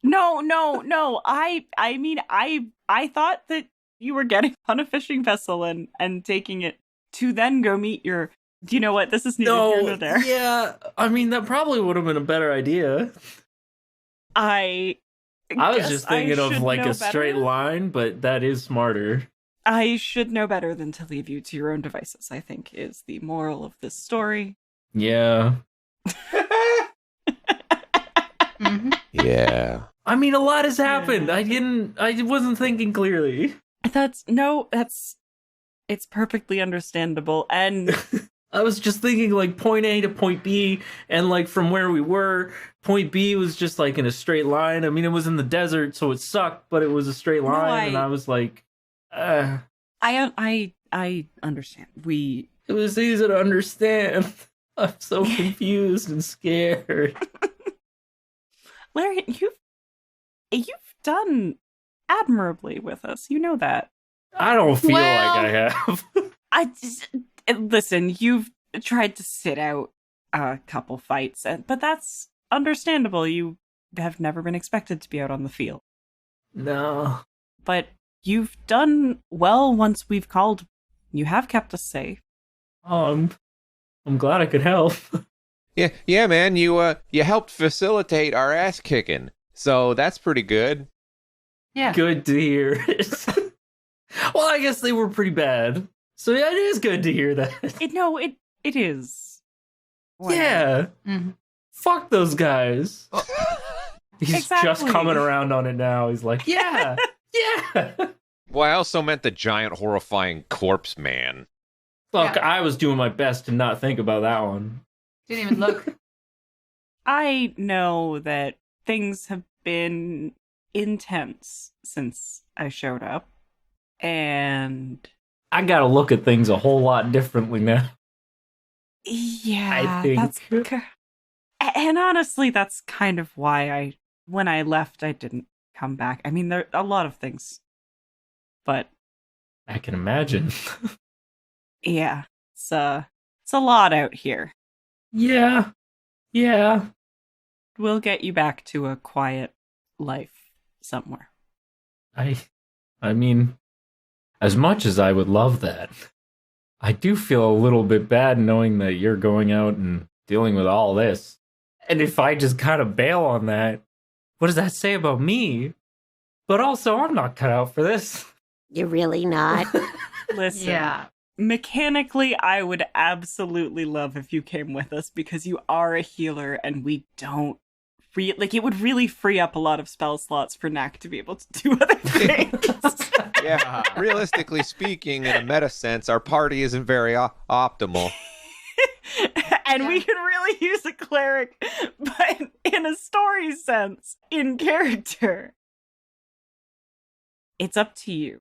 Speaker 8: No. I mean, I thought that you were getting on a fishing vessel and taking it to then go meet your... Do you know what? This is neither here nor there.
Speaker 4: Yeah, I mean, that probably would have been a better idea.
Speaker 8: I
Speaker 4: was
Speaker 8: guess
Speaker 4: just thinking
Speaker 8: I
Speaker 4: of
Speaker 8: should
Speaker 4: like
Speaker 8: know
Speaker 4: a straight
Speaker 8: better.
Speaker 4: line, but that is smarter.
Speaker 8: I should know better than to leave you to your own devices, I think, is the moral of this story.
Speaker 4: Yeah.
Speaker 1: Mm-hmm.
Speaker 6: Yeah.
Speaker 4: I mean, a lot has happened. I wasn't thinking clearly.
Speaker 8: It's perfectly understandable. And
Speaker 4: I was just thinking like point A to point B, and like from where we were, point B was just like in a straight line. I mean, it was in the desert, so it sucked, but it was a straight line, and I was like,
Speaker 8: I understand.
Speaker 4: It was easy to understand. I'm so confused and scared.
Speaker 8: Larry, you've done admirably with us. You know that.
Speaker 4: I don't feel like I have.
Speaker 8: Listen, you've tried to sit out a couple fights, but that's understandable. You have never been expected to be out on the field.
Speaker 4: No.
Speaker 8: But you've done well once we've called. You have kept us safe.
Speaker 4: Oh, I'm glad I could help.
Speaker 6: Yeah, man. You helped facilitate our ass kicking, so that's pretty good.
Speaker 1: Yeah.
Speaker 4: Good to hear. Well, I guess they were pretty bad. So yeah, it is good to hear that.
Speaker 8: It is.
Speaker 4: Yeah.
Speaker 1: Mm-hmm.
Speaker 4: Fuck those guys. He's just
Speaker 8: Exactly.
Speaker 4: coming around on it now. He's like, yeah.
Speaker 6: Well, I also meant the giant, horrifying corpse man.
Speaker 4: Look,
Speaker 1: Yeah.
Speaker 4: I was doing my best to not think about that one.
Speaker 1: Didn't even look.
Speaker 8: I know that things have been intense since I showed up. And
Speaker 4: I gotta look at things a whole lot differently now.
Speaker 8: yeah,
Speaker 4: I think.
Speaker 8: and honestly, that's kind of why when I left, I didn't come back. I mean, there are a lot of things, but
Speaker 4: I can imagine.
Speaker 8: yeah, it's a lot out here.
Speaker 4: Yeah.
Speaker 8: We'll get you back to a quiet life somewhere.
Speaker 4: I mean, as much as I would love that, I do feel a little bit bad knowing that you're going out and dealing with all this. And if I just kind of bail on that, what does that say about me? But also, I'm not cut out for this.
Speaker 9: You're really not.
Speaker 8: Listen,
Speaker 1: Yeah.
Speaker 8: mechanically, I would absolutely love if you came with us because you are a healer and we don't it would really free up a lot of spell slots for Knack to be able to do other things.
Speaker 6: Yeah, realistically speaking, in a meta sense, our party isn't very optimal.
Speaker 8: And we could really use a cleric, but in a story sense, in character. It's up to you.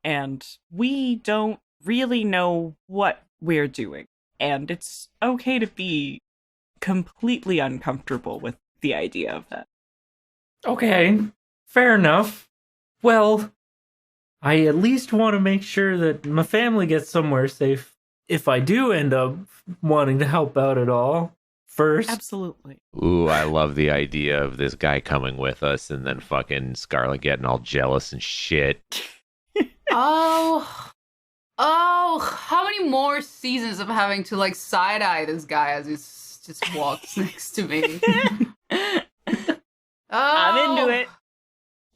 Speaker 8: And we don't really know what we're doing. And it's okay to be completely uncomfortable with the idea of that.
Speaker 4: Okay, fair enough. Well, I at least want to make sure that my family gets somewhere safe if I do end up wanting to help out at all first.
Speaker 8: Absolutely.
Speaker 6: Ooh, I love the idea of this guy coming with us and then fucking Scarlet getting all jealous and shit.
Speaker 1: Oh, how many more seasons of having to like side eye this guy as he just walks next to me?
Speaker 8: I'm into it.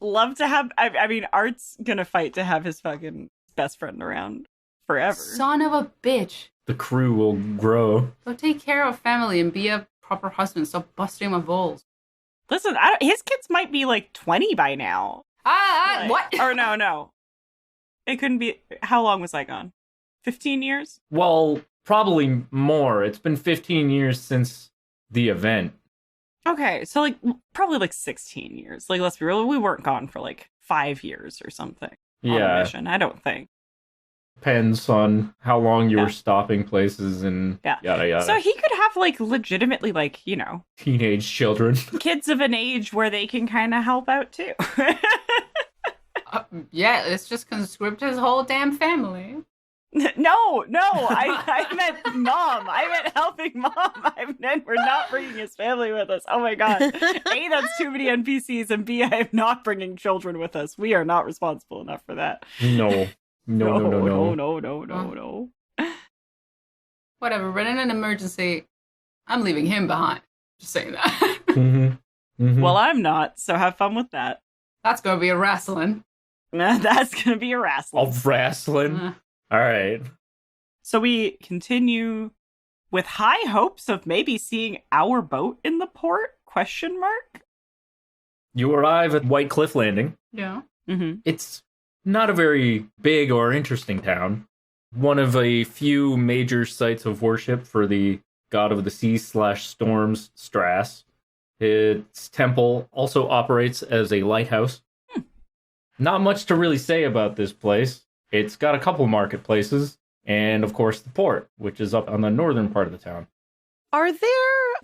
Speaker 8: Love to have. I mean, Art's gonna fight to have his fucking best friend around forever.
Speaker 1: Son of a bitch.
Speaker 4: The crew will grow.
Speaker 1: Go take care of family and be a proper husband. Stop busting my balls.
Speaker 8: Listen, his kids might be like 20 by now.
Speaker 1: What?
Speaker 8: Or no. It couldn't be. How long was I gone? 15 years?
Speaker 4: Well, probably more. It's been 15 years since the event.
Speaker 8: Okay, so like probably like 16 years. Like, let's be real, we weren't gone for like 5 years or something. On a
Speaker 4: Yeah.
Speaker 8: mission, I don't think.
Speaker 4: Depends on how long you
Speaker 8: Yeah.
Speaker 4: were stopping places and
Speaker 8: Yeah.
Speaker 4: yada yada.
Speaker 8: So he could have like legitimately like, you know,
Speaker 4: Teenage children.
Speaker 8: kids of an age where they can kind of help out too.
Speaker 1: Yeah, let's just conscript his whole damn family.
Speaker 8: No, I meant mom. I meant helping mom. I meant we're not bringing his family with us. Oh my god. A, that's too many NPCs, and B, I am not bringing children with us. We are not responsible enough for that.
Speaker 4: No.
Speaker 1: Whatever, but in an emergency, I'm leaving him behind. Just saying that.
Speaker 4: Mm-hmm.
Speaker 8: Well, I'm not, so have fun with that.
Speaker 1: That's gonna be a wrestling.
Speaker 8: That's gonna be a wrestling.
Speaker 4: All wrestling.
Speaker 1: Uh,
Speaker 4: All right.
Speaker 8: So we continue with high hopes of maybe seeing our boat in the port? ?
Speaker 4: You arrive at White Cliff Landing.
Speaker 1: yeah.
Speaker 8: Mm-hmm.
Speaker 4: It's not a very big or interesting town. one of a few major sites of worship for the god of the sea / storms, Strass. Its temple also operates as a lighthouse. Not much to really say about this place. It's got a couple marketplaces, and of course the port, which is up on the northern part of the town.
Speaker 7: Are there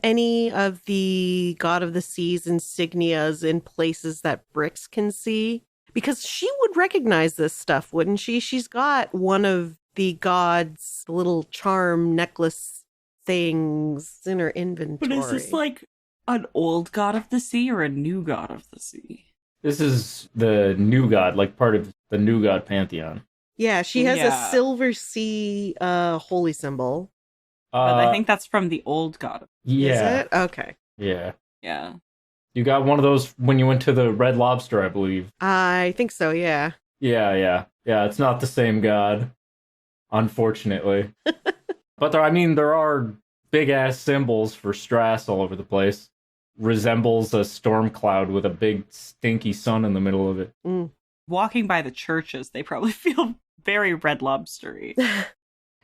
Speaker 7: any of the God of the Seas insignias in places that Brix can see? Because she would recognize this stuff, wouldn't she? She's got one of the god's little charm necklace things in her inventory.
Speaker 8: But is this like an old god of the sea or a new god of the sea?
Speaker 4: This is the new god, like part of the new god pantheon.
Speaker 7: Yeah, she has a silver sea holy symbol.
Speaker 8: But I think that's from the old god.
Speaker 4: Yeah.
Speaker 7: Is it? Okay.
Speaker 4: Yeah.
Speaker 8: Yeah.
Speaker 4: You got one of those when you went to the Red Lobster, I believe.
Speaker 7: I think so, yeah.
Speaker 4: Yeah. It's not the same god, unfortunately. But there are big-ass symbols for Strass all over the place. Resembles a storm cloud with a big, stinky sun in the middle of it.
Speaker 7: Mm.
Speaker 8: Walking by the churches, they probably feel very Red Lobster-y.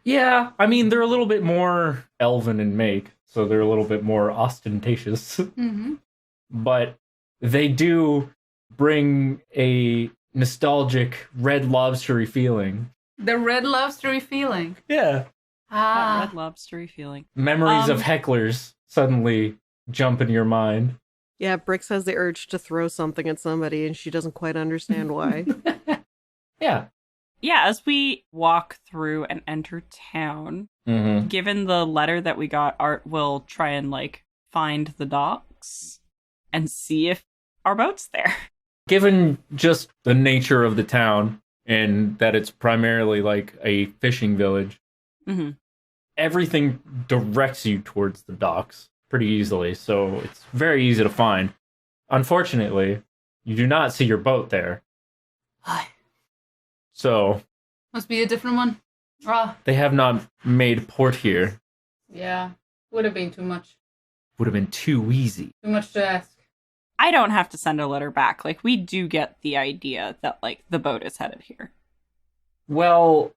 Speaker 4: Yeah, they're a little bit more elven in make, so they're a little bit more ostentatious.
Speaker 1: Mm-hmm.
Speaker 4: But they do bring a nostalgic Red Lobster-y feeling.
Speaker 1: The Red Lobster-y feeling.
Speaker 4: Yeah.
Speaker 8: That Red Lobster-y feeling.
Speaker 4: Memories of hecklers suddenly jump in your mind.
Speaker 7: Yeah, Brix has the urge to throw something at somebody, and she doesn't quite understand why.
Speaker 4: Yeah.
Speaker 8: Yeah, as we walk through and enter town, given the letter that we got, Art will try and, find the docks and see if our boat's there.
Speaker 4: Given just the nature of the town and that it's primarily like a fishing village, everything directs you towards the docks pretty easily, so it's very easy to find. Unfortunately, you do not see your boat there. So...
Speaker 1: must be a different one.
Speaker 4: They have not made port here.
Speaker 1: Yeah, would have been too much.
Speaker 4: Would have been too easy.
Speaker 1: Too much to ask.
Speaker 8: I don't have to send a letter back. We do get the idea that, the boat is headed here.
Speaker 4: Well,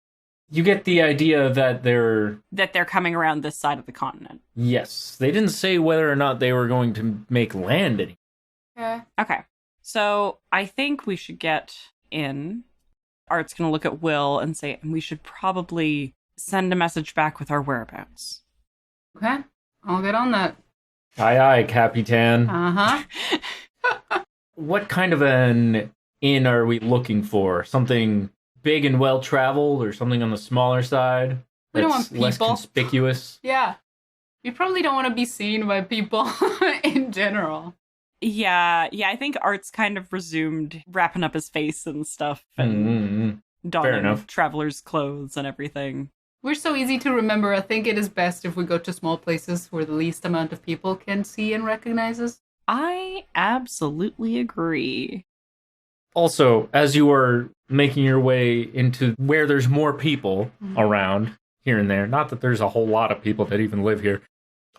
Speaker 4: you get the idea that they're
Speaker 8: coming around this side of the continent.
Speaker 4: Yes. They didn't say whether or not they were going to make land any.
Speaker 8: Okay. So, I think we should get in. Art's going to look at Will and say, we should probably send a message back with our whereabouts.
Speaker 1: Okay. I'll get on that.
Speaker 4: Aye, aye, Capitan.
Speaker 1: Uh-huh.
Speaker 4: What kind of an inn are we looking for? Something big and well-traveled, or something on the smaller side?
Speaker 1: We don't want
Speaker 4: less
Speaker 1: people.
Speaker 4: Conspicuous?
Speaker 1: Yeah. We probably don't want to be seen by people in general.
Speaker 8: Yeah, I think Art's kind of resumed wrapping up his face and stuff and donning traveler's clothes and everything.
Speaker 1: We're so easy to remember. I think it is best if we go to small places where the least amount of people can see and recognize us.
Speaker 8: I absolutely agree.
Speaker 4: Also, as you are making your way into where there's more people around here and there, not that there's a whole lot of people that even live here,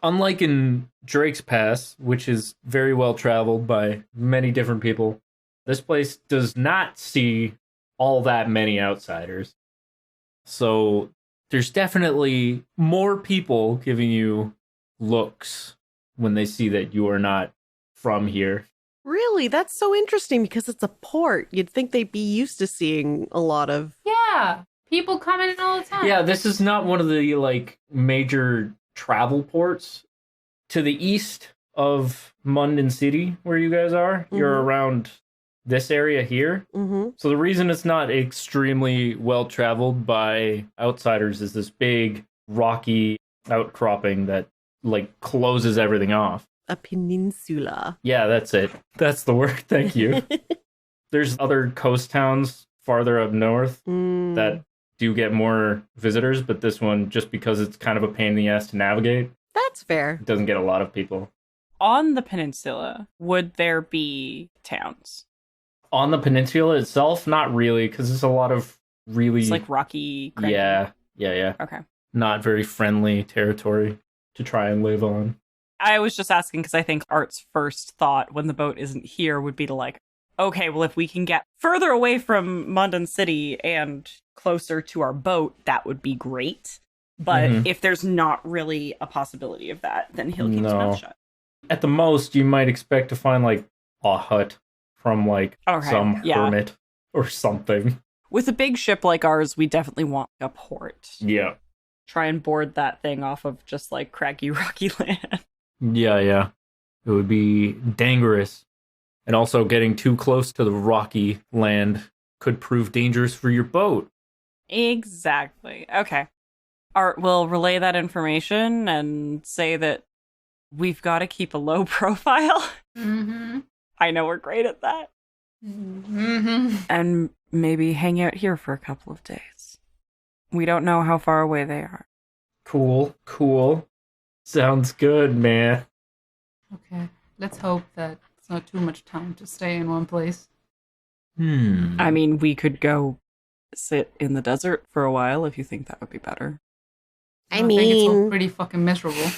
Speaker 4: unlike in Drake's Pass, which is very well traveled by many different people, this place does not see all that many outsiders. So there's definitely more people giving you looks when they see that you are not from here.
Speaker 7: Really? That's so interesting because it's a port. You'd think they'd be used to seeing a lot of...
Speaker 1: Yeah, people coming in all the time.
Speaker 4: Yeah, this is not one of the, major travel ports. To the east of Munden City, where you guys are, you're around this area here. So the reason it's not extremely well-traveled by outsiders is this big, rocky outcropping that, closes everything off.
Speaker 7: A peninsula.
Speaker 4: Yeah, that's it. That's the word. Thank you. There's other coast towns farther up north that do get more visitors, but this one, just because it's kind of a pain in the ass to navigate,
Speaker 7: that's fair.
Speaker 4: It doesn't get a lot of people.
Speaker 8: On the peninsula, would there be towns?
Speaker 4: On the peninsula itself, not really, because there's a lot of really...
Speaker 8: It's rocky... craggy.
Speaker 4: Yeah.
Speaker 8: Okay.
Speaker 4: Not very friendly territory to try and live on.
Speaker 8: I was just asking because I think Art's first thought when the boat isn't here would be to okay, well, if we can get further away from Mundan City and closer to our boat, that would be great. But if there's not really a possibility of that, then he'll keep his mouth shut.
Speaker 4: At the most, you might expect to find, like, a hut from, like, some hermit or something.
Speaker 8: With a big ship like ours, we definitely want a port.
Speaker 4: Yeah.
Speaker 8: Try and board that thing off of just, like, craggy, rocky land.
Speaker 4: Yeah. It would be dangerous. And also getting too close to the rocky land could prove dangerous for your boat.
Speaker 8: Exactly. Okay. Art will relay that information and say that we've got to keep a low profile. I know we're great at that. And maybe hang out here for a couple of days. We don't know how far away they are.
Speaker 4: Cool. Sounds good, man.
Speaker 1: Okay, let's hope that it's not too much time to stay in one place.
Speaker 8: I mean, we could go sit in the desert for a while if you think that would be better.
Speaker 1: I think it's all pretty fucking miserable.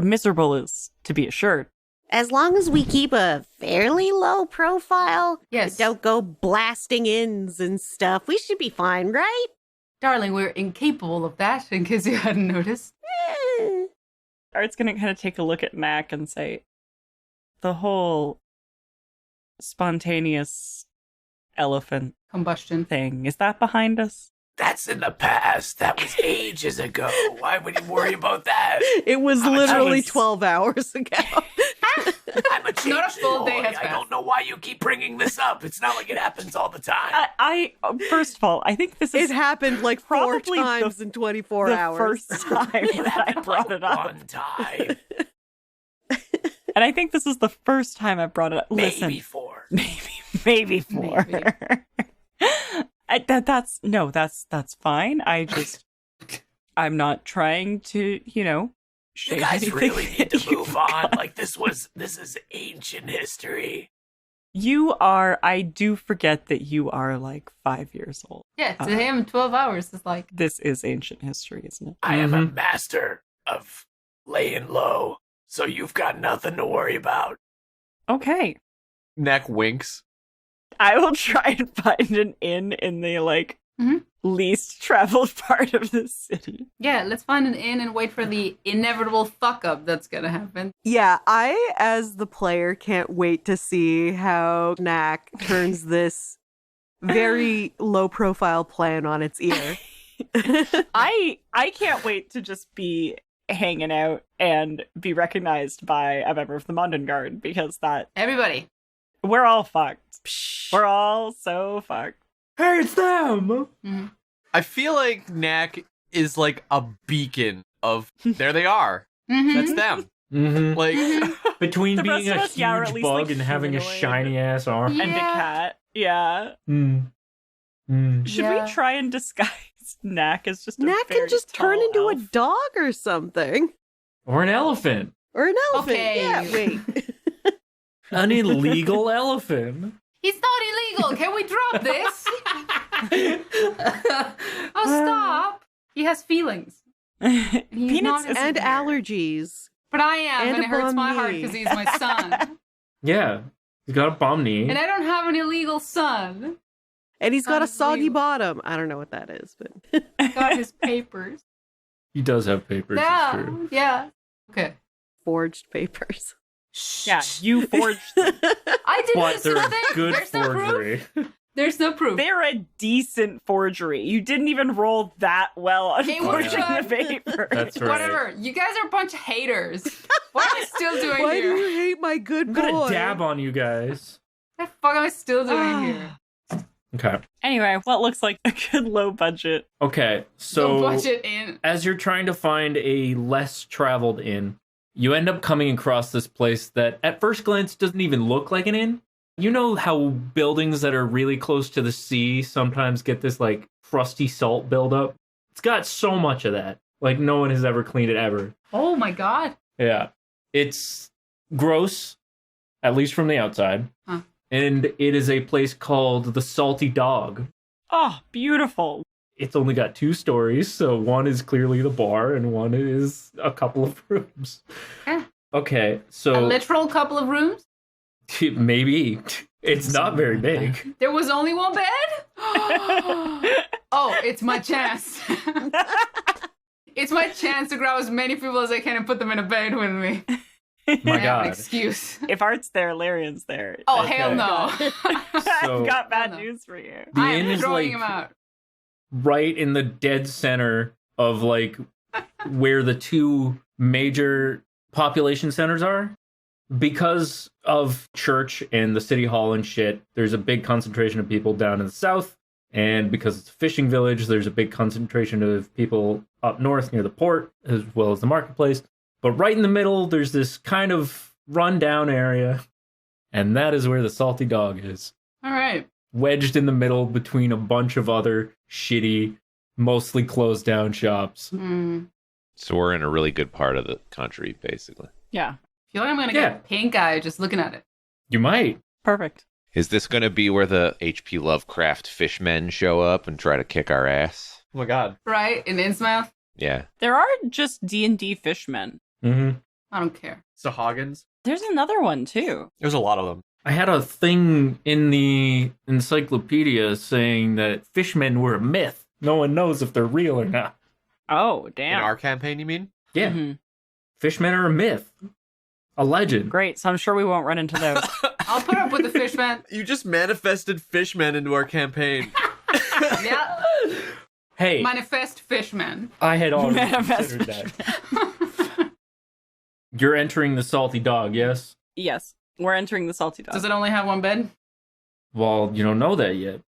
Speaker 8: Miserable is to be assured.
Speaker 9: As long as we keep a fairly low profile,
Speaker 1: Yes.
Speaker 9: don't go blasting inns and stuff, we should be fine, right?
Speaker 1: Darling, we're incapable of that, in case you hadn't noticed.
Speaker 8: Art's gonna kind of take a look at Knack and say, the whole spontaneous elephant
Speaker 1: Combustion.
Speaker 8: thing, is that behind us?
Speaker 10: That's in the past. That was ages ago. Why would you worry about that?
Speaker 7: It was literally 12 hours ago.
Speaker 10: I'm a changed
Speaker 1: Not a full day
Speaker 10: boy.
Speaker 1: has
Speaker 10: I
Speaker 1: passed.
Speaker 10: don't know why you keep bringing this up. It's not like it happens all the time.
Speaker 8: I first of all, I think this is
Speaker 7: It happened like 4
Speaker 8: probably
Speaker 7: times in 24
Speaker 8: the
Speaker 7: hours.
Speaker 8: first time that I brought it up.
Speaker 10: One time.
Speaker 8: And I think this is the first time I brought it up. Listen,
Speaker 10: Maybe four.
Speaker 8: maybe four. That's fine. I'm not trying to,
Speaker 10: You
Speaker 8: shade
Speaker 10: guys
Speaker 8: anything
Speaker 10: really need
Speaker 8: that
Speaker 10: to
Speaker 8: you've
Speaker 10: move on.
Speaker 8: got.
Speaker 10: Like this is ancient history.
Speaker 8: I do forget that you are like 5 years old.
Speaker 1: Yeah, to him, 12 hours is like...
Speaker 8: This is ancient history, isn't it?
Speaker 10: I am a master of laying low, so you've got nothing to worry about.
Speaker 8: Okay.
Speaker 5: Knack winks.
Speaker 8: I will try and find an inn in the least traveled part of the city.
Speaker 1: Yeah, let's find an inn and wait for the inevitable fuck-up that's gonna happen.
Speaker 7: Yeah, I, as the player, can't wait to see how Knack turns this very low-profile plan on its ear.
Speaker 8: I can't wait to just be hanging out and be recognized by a member of the Mundan Guard, because
Speaker 1: Everybody.
Speaker 8: we're all fucked. We're all so fucked.
Speaker 4: Hey, it's them!
Speaker 5: I feel like Knack is like a beacon of there they are.
Speaker 1: Mm-hmm.
Speaker 5: That's them. Like
Speaker 4: Between
Speaker 8: The
Speaker 4: being
Speaker 8: rest of
Speaker 4: a
Speaker 8: us, are at
Speaker 4: huge
Speaker 8: least,
Speaker 4: bug
Speaker 8: like,
Speaker 4: and having a
Speaker 8: humanoid.
Speaker 4: shiny ass arm.
Speaker 1: Yeah.
Speaker 8: And a cat. Yeah. Should we try and disguise Knack as just a
Speaker 7: Knack
Speaker 8: very
Speaker 7: can just turn
Speaker 8: tall
Speaker 7: into
Speaker 8: elf?
Speaker 7: a dog or something.
Speaker 4: Or an elephant.
Speaker 7: Or an elephant.
Speaker 1: Okay.
Speaker 7: Yeah, wait.
Speaker 4: An illegal elephant.
Speaker 1: He's not illegal. Can we drop this? Oh, stop. He has feelings. He's
Speaker 8: Peanuts
Speaker 1: not
Speaker 8: is
Speaker 7: And
Speaker 1: weird.
Speaker 7: allergies.
Speaker 1: But I am, and
Speaker 7: a
Speaker 1: it hurts
Speaker 7: bum
Speaker 1: my heart
Speaker 7: knee.
Speaker 1: because he's my son.
Speaker 4: Yeah. He's got a bum knee.
Speaker 1: And I don't have an illegal son.
Speaker 7: And he's got a soggy
Speaker 1: Unbelievable.
Speaker 7: bottom. I don't know what that is, but
Speaker 1: I got his papers.
Speaker 4: He does have papers, it's
Speaker 1: Yeah,
Speaker 4: true.
Speaker 1: yeah. Okay.
Speaker 7: forged papers.
Speaker 8: Yeah, you forged them.
Speaker 1: I didn't
Speaker 4: But
Speaker 1: listen
Speaker 4: they're
Speaker 1: to them.
Speaker 4: good
Speaker 1: There's no proof.
Speaker 4: forgery.
Speaker 1: There's no proof.
Speaker 8: They're a decent forgery. You didn't even roll that well on
Speaker 1: Okay,
Speaker 8: forging
Speaker 1: whatever.
Speaker 8: the paper.
Speaker 4: That's right.
Speaker 1: Whatever. You guys are a bunch of haters. What am I still doing
Speaker 7: Why do
Speaker 1: here?
Speaker 7: you hate my good
Speaker 4: I'm
Speaker 7: boy?
Speaker 4: gonna dab on you guys.
Speaker 1: What the fuck am I still doing here?
Speaker 4: Okay.
Speaker 8: Anyway, what looks like a good low budget.
Speaker 4: Okay, so
Speaker 1: Low budget in.
Speaker 4: as you're trying to find a less traveled inn, you end up coming across this place that at first glance doesn't even look like an inn. You know how buildings that are really close to the sea sometimes get this like crusty salt buildup? It's got so much of that. Like no one has ever cleaned it ever.
Speaker 1: Oh my god.
Speaker 4: Yeah. It's gross, at least from the outside.
Speaker 1: Huh.
Speaker 4: And it is a place called the Salty Dog.
Speaker 8: Oh, beautiful.
Speaker 4: It's only got 2 stories, so one is clearly the bar and one is a couple of rooms.
Speaker 1: Eh.
Speaker 4: Okay,
Speaker 1: A
Speaker 4: so
Speaker 1: literal couple of rooms?
Speaker 4: Maybe. It's not very big.
Speaker 1: There was only one bed? Oh, it's my chance. It's my chance to grab as many people as I can and put them in a bed with me.
Speaker 4: My
Speaker 1: I have
Speaker 4: God.
Speaker 1: an excuse.
Speaker 8: If Art's there, Larian's there.
Speaker 1: Oh,
Speaker 4: Okay.
Speaker 1: hell no.
Speaker 4: So-
Speaker 8: I've got bad
Speaker 1: No.
Speaker 8: news for you.
Speaker 4: The
Speaker 1: I
Speaker 4: inn
Speaker 1: am
Speaker 4: is
Speaker 1: throwing
Speaker 4: like
Speaker 1: him out.
Speaker 4: right in the dead center of like where the two major population centers are. Because of church and the city hall and shit, there's a big concentration of people down in the south. And because it's a fishing village, there's a big concentration of people up north near the port, as well as the marketplace. But right in the middle, there's this kind of rundown area. And that is where the Salty Dog is.
Speaker 1: All right.
Speaker 4: Wedged in the middle between a bunch of other shitty, mostly closed down shops.
Speaker 1: Mm.
Speaker 6: So we're in a really good part of the country, basically.
Speaker 8: Yeah.
Speaker 1: I feel like I'm going to
Speaker 4: Yeah.
Speaker 1: get pink eye just looking at it.
Speaker 4: You might.
Speaker 8: Perfect.
Speaker 6: Is this going to be where the H.P. Lovecraft fishmen show up and try to kick our ass?
Speaker 5: Oh my god.
Speaker 1: Right? In Innsmouth?
Speaker 6: Yeah.
Speaker 8: There are just D&D fishmen.
Speaker 4: Mm-hmm.
Speaker 1: I don't care.
Speaker 5: Sahagins.
Speaker 8: There's another one, too.
Speaker 5: There's a lot of them.
Speaker 4: I had a thing in the encyclopedia saying that fishmen were a myth. No one knows if they're real or not.
Speaker 8: Oh,
Speaker 5: In
Speaker 8: damn.
Speaker 5: our campaign, you mean?
Speaker 4: Yeah.
Speaker 8: Mhm.
Speaker 4: Fishmen are a myth. A legend.
Speaker 8: Great, so I'm sure we won't run into those.
Speaker 1: I'll put up with the fishman.
Speaker 5: You just manifested fishmen into our campaign.
Speaker 1: Yeah.
Speaker 4: Hey,
Speaker 1: Manifest fishman.
Speaker 4: I had already
Speaker 8: Manifest
Speaker 4: considered that. You're entering the Salty Dog, yes?
Speaker 8: Yes, we're entering the Salty Dog.
Speaker 1: Does it only have one bed?
Speaker 4: Well, you don't know that yet.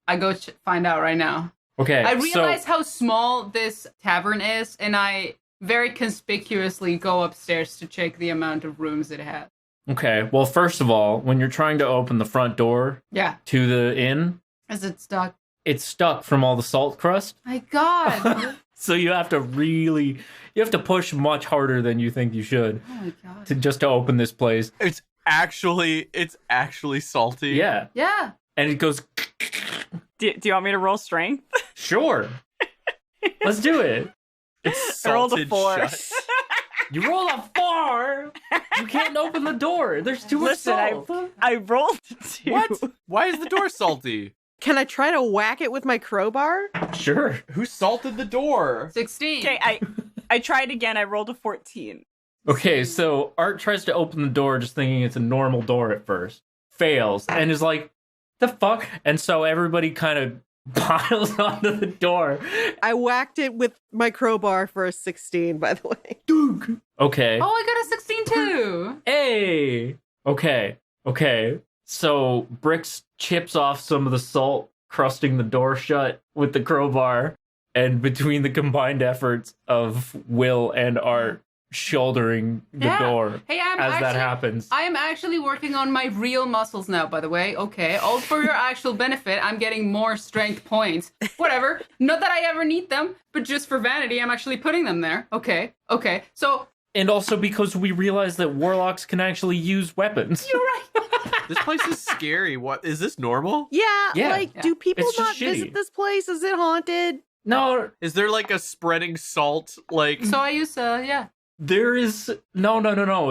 Speaker 1: I go find out right now.
Speaker 4: Okay,
Speaker 1: I realize how small this tavern is, and I very conspicuously go upstairs to check the amount of rooms it has.
Speaker 4: Okay, well, first of all, when you're trying to open the front door
Speaker 1: Yeah.
Speaker 4: to the inn,
Speaker 1: Is it stuck?
Speaker 4: it's stuck from all the salt crust.
Speaker 1: My God.
Speaker 4: So you have to push much harder than you think you should
Speaker 1: Oh my God.
Speaker 4: to open this place.
Speaker 5: It's actually salty.
Speaker 4: Yeah,
Speaker 1: Yeah.
Speaker 4: and it goes,
Speaker 8: Do you want me to roll strength?
Speaker 4: sure, let's do it.
Speaker 5: It's
Speaker 8: I rolled a
Speaker 5: salted
Speaker 8: 4.
Speaker 5: shut.
Speaker 4: You roll a 4. You can't open the door. There's too much
Speaker 8: Listen,
Speaker 4: salt.
Speaker 8: I rolled a 2.
Speaker 5: What? Why is the door salty?
Speaker 7: Can I try to whack it with my crowbar?
Speaker 4: Sure.
Speaker 5: Who salted the door?
Speaker 1: 16.
Speaker 8: Okay, I tried again. I rolled a 14.
Speaker 4: Okay, so Art tries to open the door just thinking it's a normal door at first. Fails and is like, the fuck? And so everybody kind of piles onto the door.
Speaker 7: I whacked it with my crowbar for a 16, by the way.
Speaker 4: Okay.
Speaker 1: Oh, I got a 16 too.
Speaker 4: Hey! Okay. So Brix chips off some of the salt, crusting the door shut with the crowbar, and between the combined efforts of Will and Art shouldering the
Speaker 1: Yeah.
Speaker 4: door
Speaker 1: Hey,
Speaker 4: as that happens.
Speaker 1: I am actually working on my real muscles now, by the way. Okay. All for your actual benefit. I'm getting more strength points. Whatever. Not that I ever need them, but just for vanity, I'm actually putting them there. Okay. So,
Speaker 4: And also because we realize that warlocks can actually use weapons.
Speaker 1: you're right.
Speaker 5: This place is scary. What is this normal?
Speaker 7: Yeah,
Speaker 4: Yeah.
Speaker 7: like,
Speaker 1: Yeah.
Speaker 7: do people
Speaker 4: It's just
Speaker 7: not
Speaker 4: shitty.
Speaker 7: visit this place? Is it haunted?
Speaker 4: No,
Speaker 5: Is there like a spreading salt like
Speaker 1: So I use, yeah.
Speaker 4: there is... No.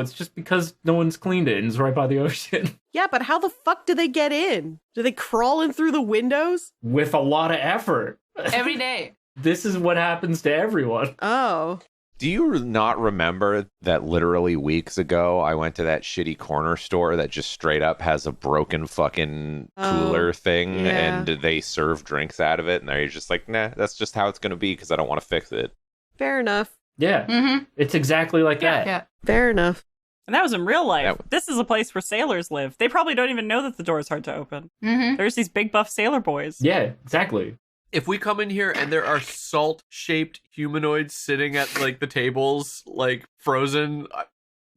Speaker 4: It's just because no one's cleaned it and it's right by the ocean.
Speaker 7: Yeah, but how the fuck do they get in? Do they crawl in through the windows?
Speaker 4: With a lot of effort.
Speaker 1: Every day.
Speaker 4: This is what happens to everyone.
Speaker 7: Oh.
Speaker 6: Do you not remember that literally weeks ago I went to that shitty corner store that just straight up has a broken fucking cooler thing
Speaker 7: yeah.
Speaker 6: and they serve drinks out of it and they're just like, nah, that's just how it's going to be because I don't want to fix it.
Speaker 7: Fair enough.
Speaker 4: Yeah,
Speaker 1: Mm-hmm.
Speaker 4: it's exactly like that.
Speaker 1: Yeah.
Speaker 7: Fair enough.
Speaker 8: And that was in real life.
Speaker 6: That-
Speaker 8: This is a place where sailors live. They probably don't even know that the door is hard to open.
Speaker 1: Mm-hmm.
Speaker 8: There's these big buff sailor boys.
Speaker 4: Yeah, exactly.
Speaker 5: if we come in here and there are salt-shaped humanoids sitting at like the tables, like frozen,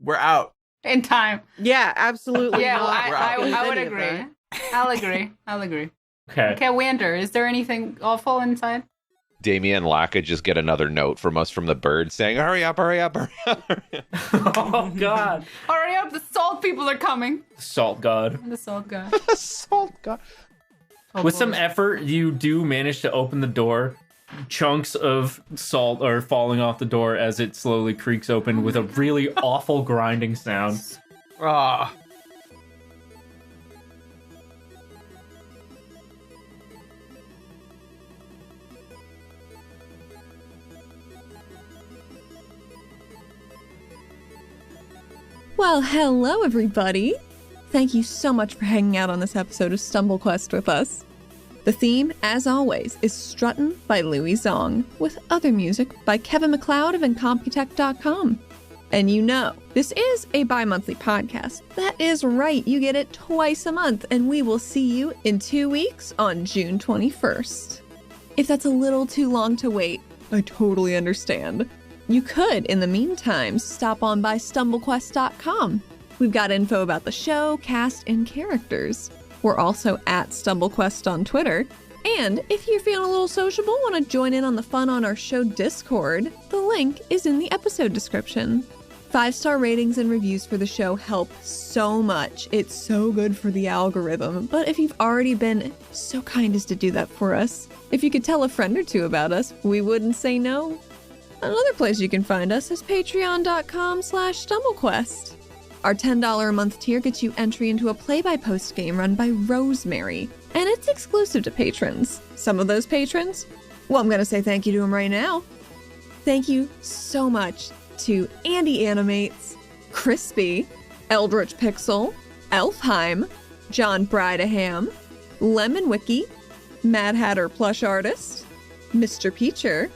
Speaker 5: we're out.
Speaker 1: In time.
Speaker 7: Yeah, absolutely.
Speaker 1: Yeah,
Speaker 7: not
Speaker 1: I would
Speaker 7: any of
Speaker 1: agree.
Speaker 7: that.
Speaker 1: I'll agree.
Speaker 4: Okay.
Speaker 1: Okay, we enter. Is there anything awful inside?
Speaker 6: Damien and Laka just get another note from us from the bird saying, hurry up, hurry up, hurry up.
Speaker 4: Oh, God.
Speaker 1: Hurry up, the salt people are coming.
Speaker 4: Salt God.
Speaker 1: The salt guy.
Speaker 6: Salt God.
Speaker 4: With some effort, you do manage to open the door. Chunks of salt are falling off the door as it slowly creaks open with a really awful grinding sound.
Speaker 5: Ah,
Speaker 3: Well, hello everybody! Thank you so much for hanging out on this episode of StumbleQuest with us. The theme, as always, is Struttin by Louie Zong, with other music by Kevin MacLeod of Incompetech.com. And you know, this is a bi-monthly podcast. That is right, you get it twice a month, and we will see you in 2 weeks on June 21st. If that's a little too long to wait, I totally understand. You could, in the meantime, stop on by StumbleQuest.com. We've got info about the show, cast, and characters. We're also at StumbleQuest on Twitter. And if you're feeling a little sociable, want to join in on the fun on our show Discord, the link is in the episode description. 5-star ratings and reviews for the show help so much. It's so good for the algorithm. But if you've already been so kind as to do that for us, if you could tell a friend or two about us, we wouldn't say no. Another place you can find us is patreon.com/StumbleQuest. Our $10 a month tier gets you entry into a play-by-post game run by Rosemary, and it's exclusive to patrons. Some of those patrons? Well, I'm going to say thank you to them right now. Thank you so much to Andy Animates, Crispy, Eldritch Pixel, Elfheim, John Brideham, Lemon Wiki, Mad Hatter Plush Artist, Mr. Peacher,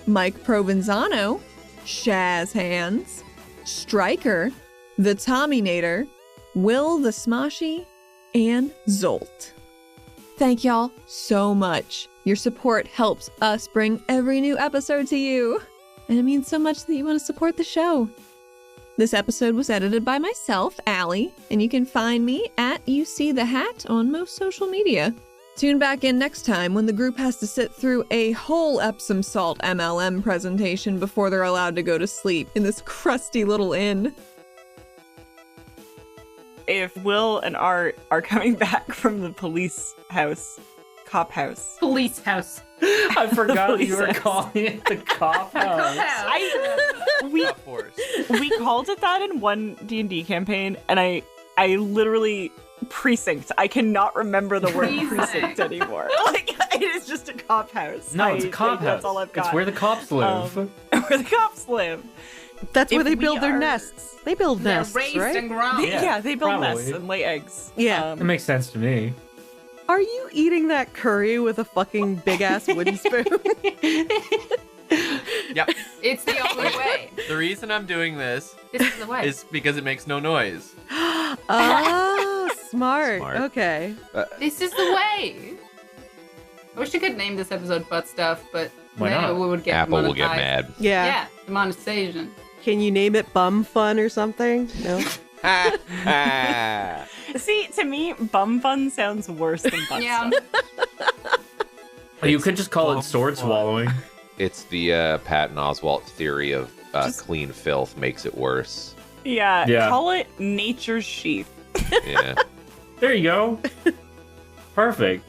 Speaker 3: Mike Provenzano, Shaz Hands, Striker, The Tommynator, Will the Smoshy, and Zolt. Thank y'all so much. Your support helps us bring every new episode to you. And it means so much that you want to support the show. This episode was edited by myself, Allie, and you can find me at You See the Hat on most social media. Tune back in next time when the group has to sit through a whole Epsom salt MLM presentation before they're allowed to go to sleep in this crusty little inn.
Speaker 8: If Will and Art are coming back from the police house, cop house.
Speaker 1: Police house.
Speaker 4: I forgot you were
Speaker 8: Police
Speaker 4: calling it the cop house.
Speaker 8: We called it that in one D&D campaign, and I literally precinct. I cannot remember the word precinct anymore. Like, it is just a cop house.
Speaker 4: No, it's a cop house.
Speaker 8: That's all I've got.
Speaker 4: It's where the cops live.
Speaker 8: Where the cops live.
Speaker 7: That's where
Speaker 8: If
Speaker 7: they
Speaker 8: we
Speaker 7: build their
Speaker 8: are-
Speaker 7: nests. They build
Speaker 1: They're
Speaker 7: nests,
Speaker 1: raised
Speaker 7: right?
Speaker 1: and grown.
Speaker 8: Yeah, they build
Speaker 4: probably.
Speaker 8: nests and lay eggs.
Speaker 7: Yeah.
Speaker 4: It makes sense to me.
Speaker 7: Are you eating that curry with a fucking big-ass wooden spoon?
Speaker 5: Yep.
Speaker 1: It's the only way.
Speaker 5: The reason I'm doing this
Speaker 1: This is the way.
Speaker 5: is because it makes no noise.
Speaker 7: Oh, smart.
Speaker 6: Smart.
Speaker 7: Okay.
Speaker 1: This is the way. I wish I could name this episode butt stuff, but
Speaker 4: Why
Speaker 1: then
Speaker 4: not?
Speaker 1: we would get
Speaker 6: Apple will get
Speaker 1: monetized.
Speaker 6: mad.
Speaker 7: Yeah.
Speaker 1: Yeah, the monetization.
Speaker 7: Can you name it bum fun or something? No.
Speaker 8: See, to me, bum fun sounds worse than butt
Speaker 1: Yeah.
Speaker 8: stuff.
Speaker 4: Or you could just call it sword
Speaker 5: fun.
Speaker 4: swallowing.
Speaker 6: It's the Pat and Oswalt theory of clean filth makes it worse.
Speaker 8: Yeah, call it nature's sheath.
Speaker 6: Yeah.
Speaker 4: There you go. Perfect.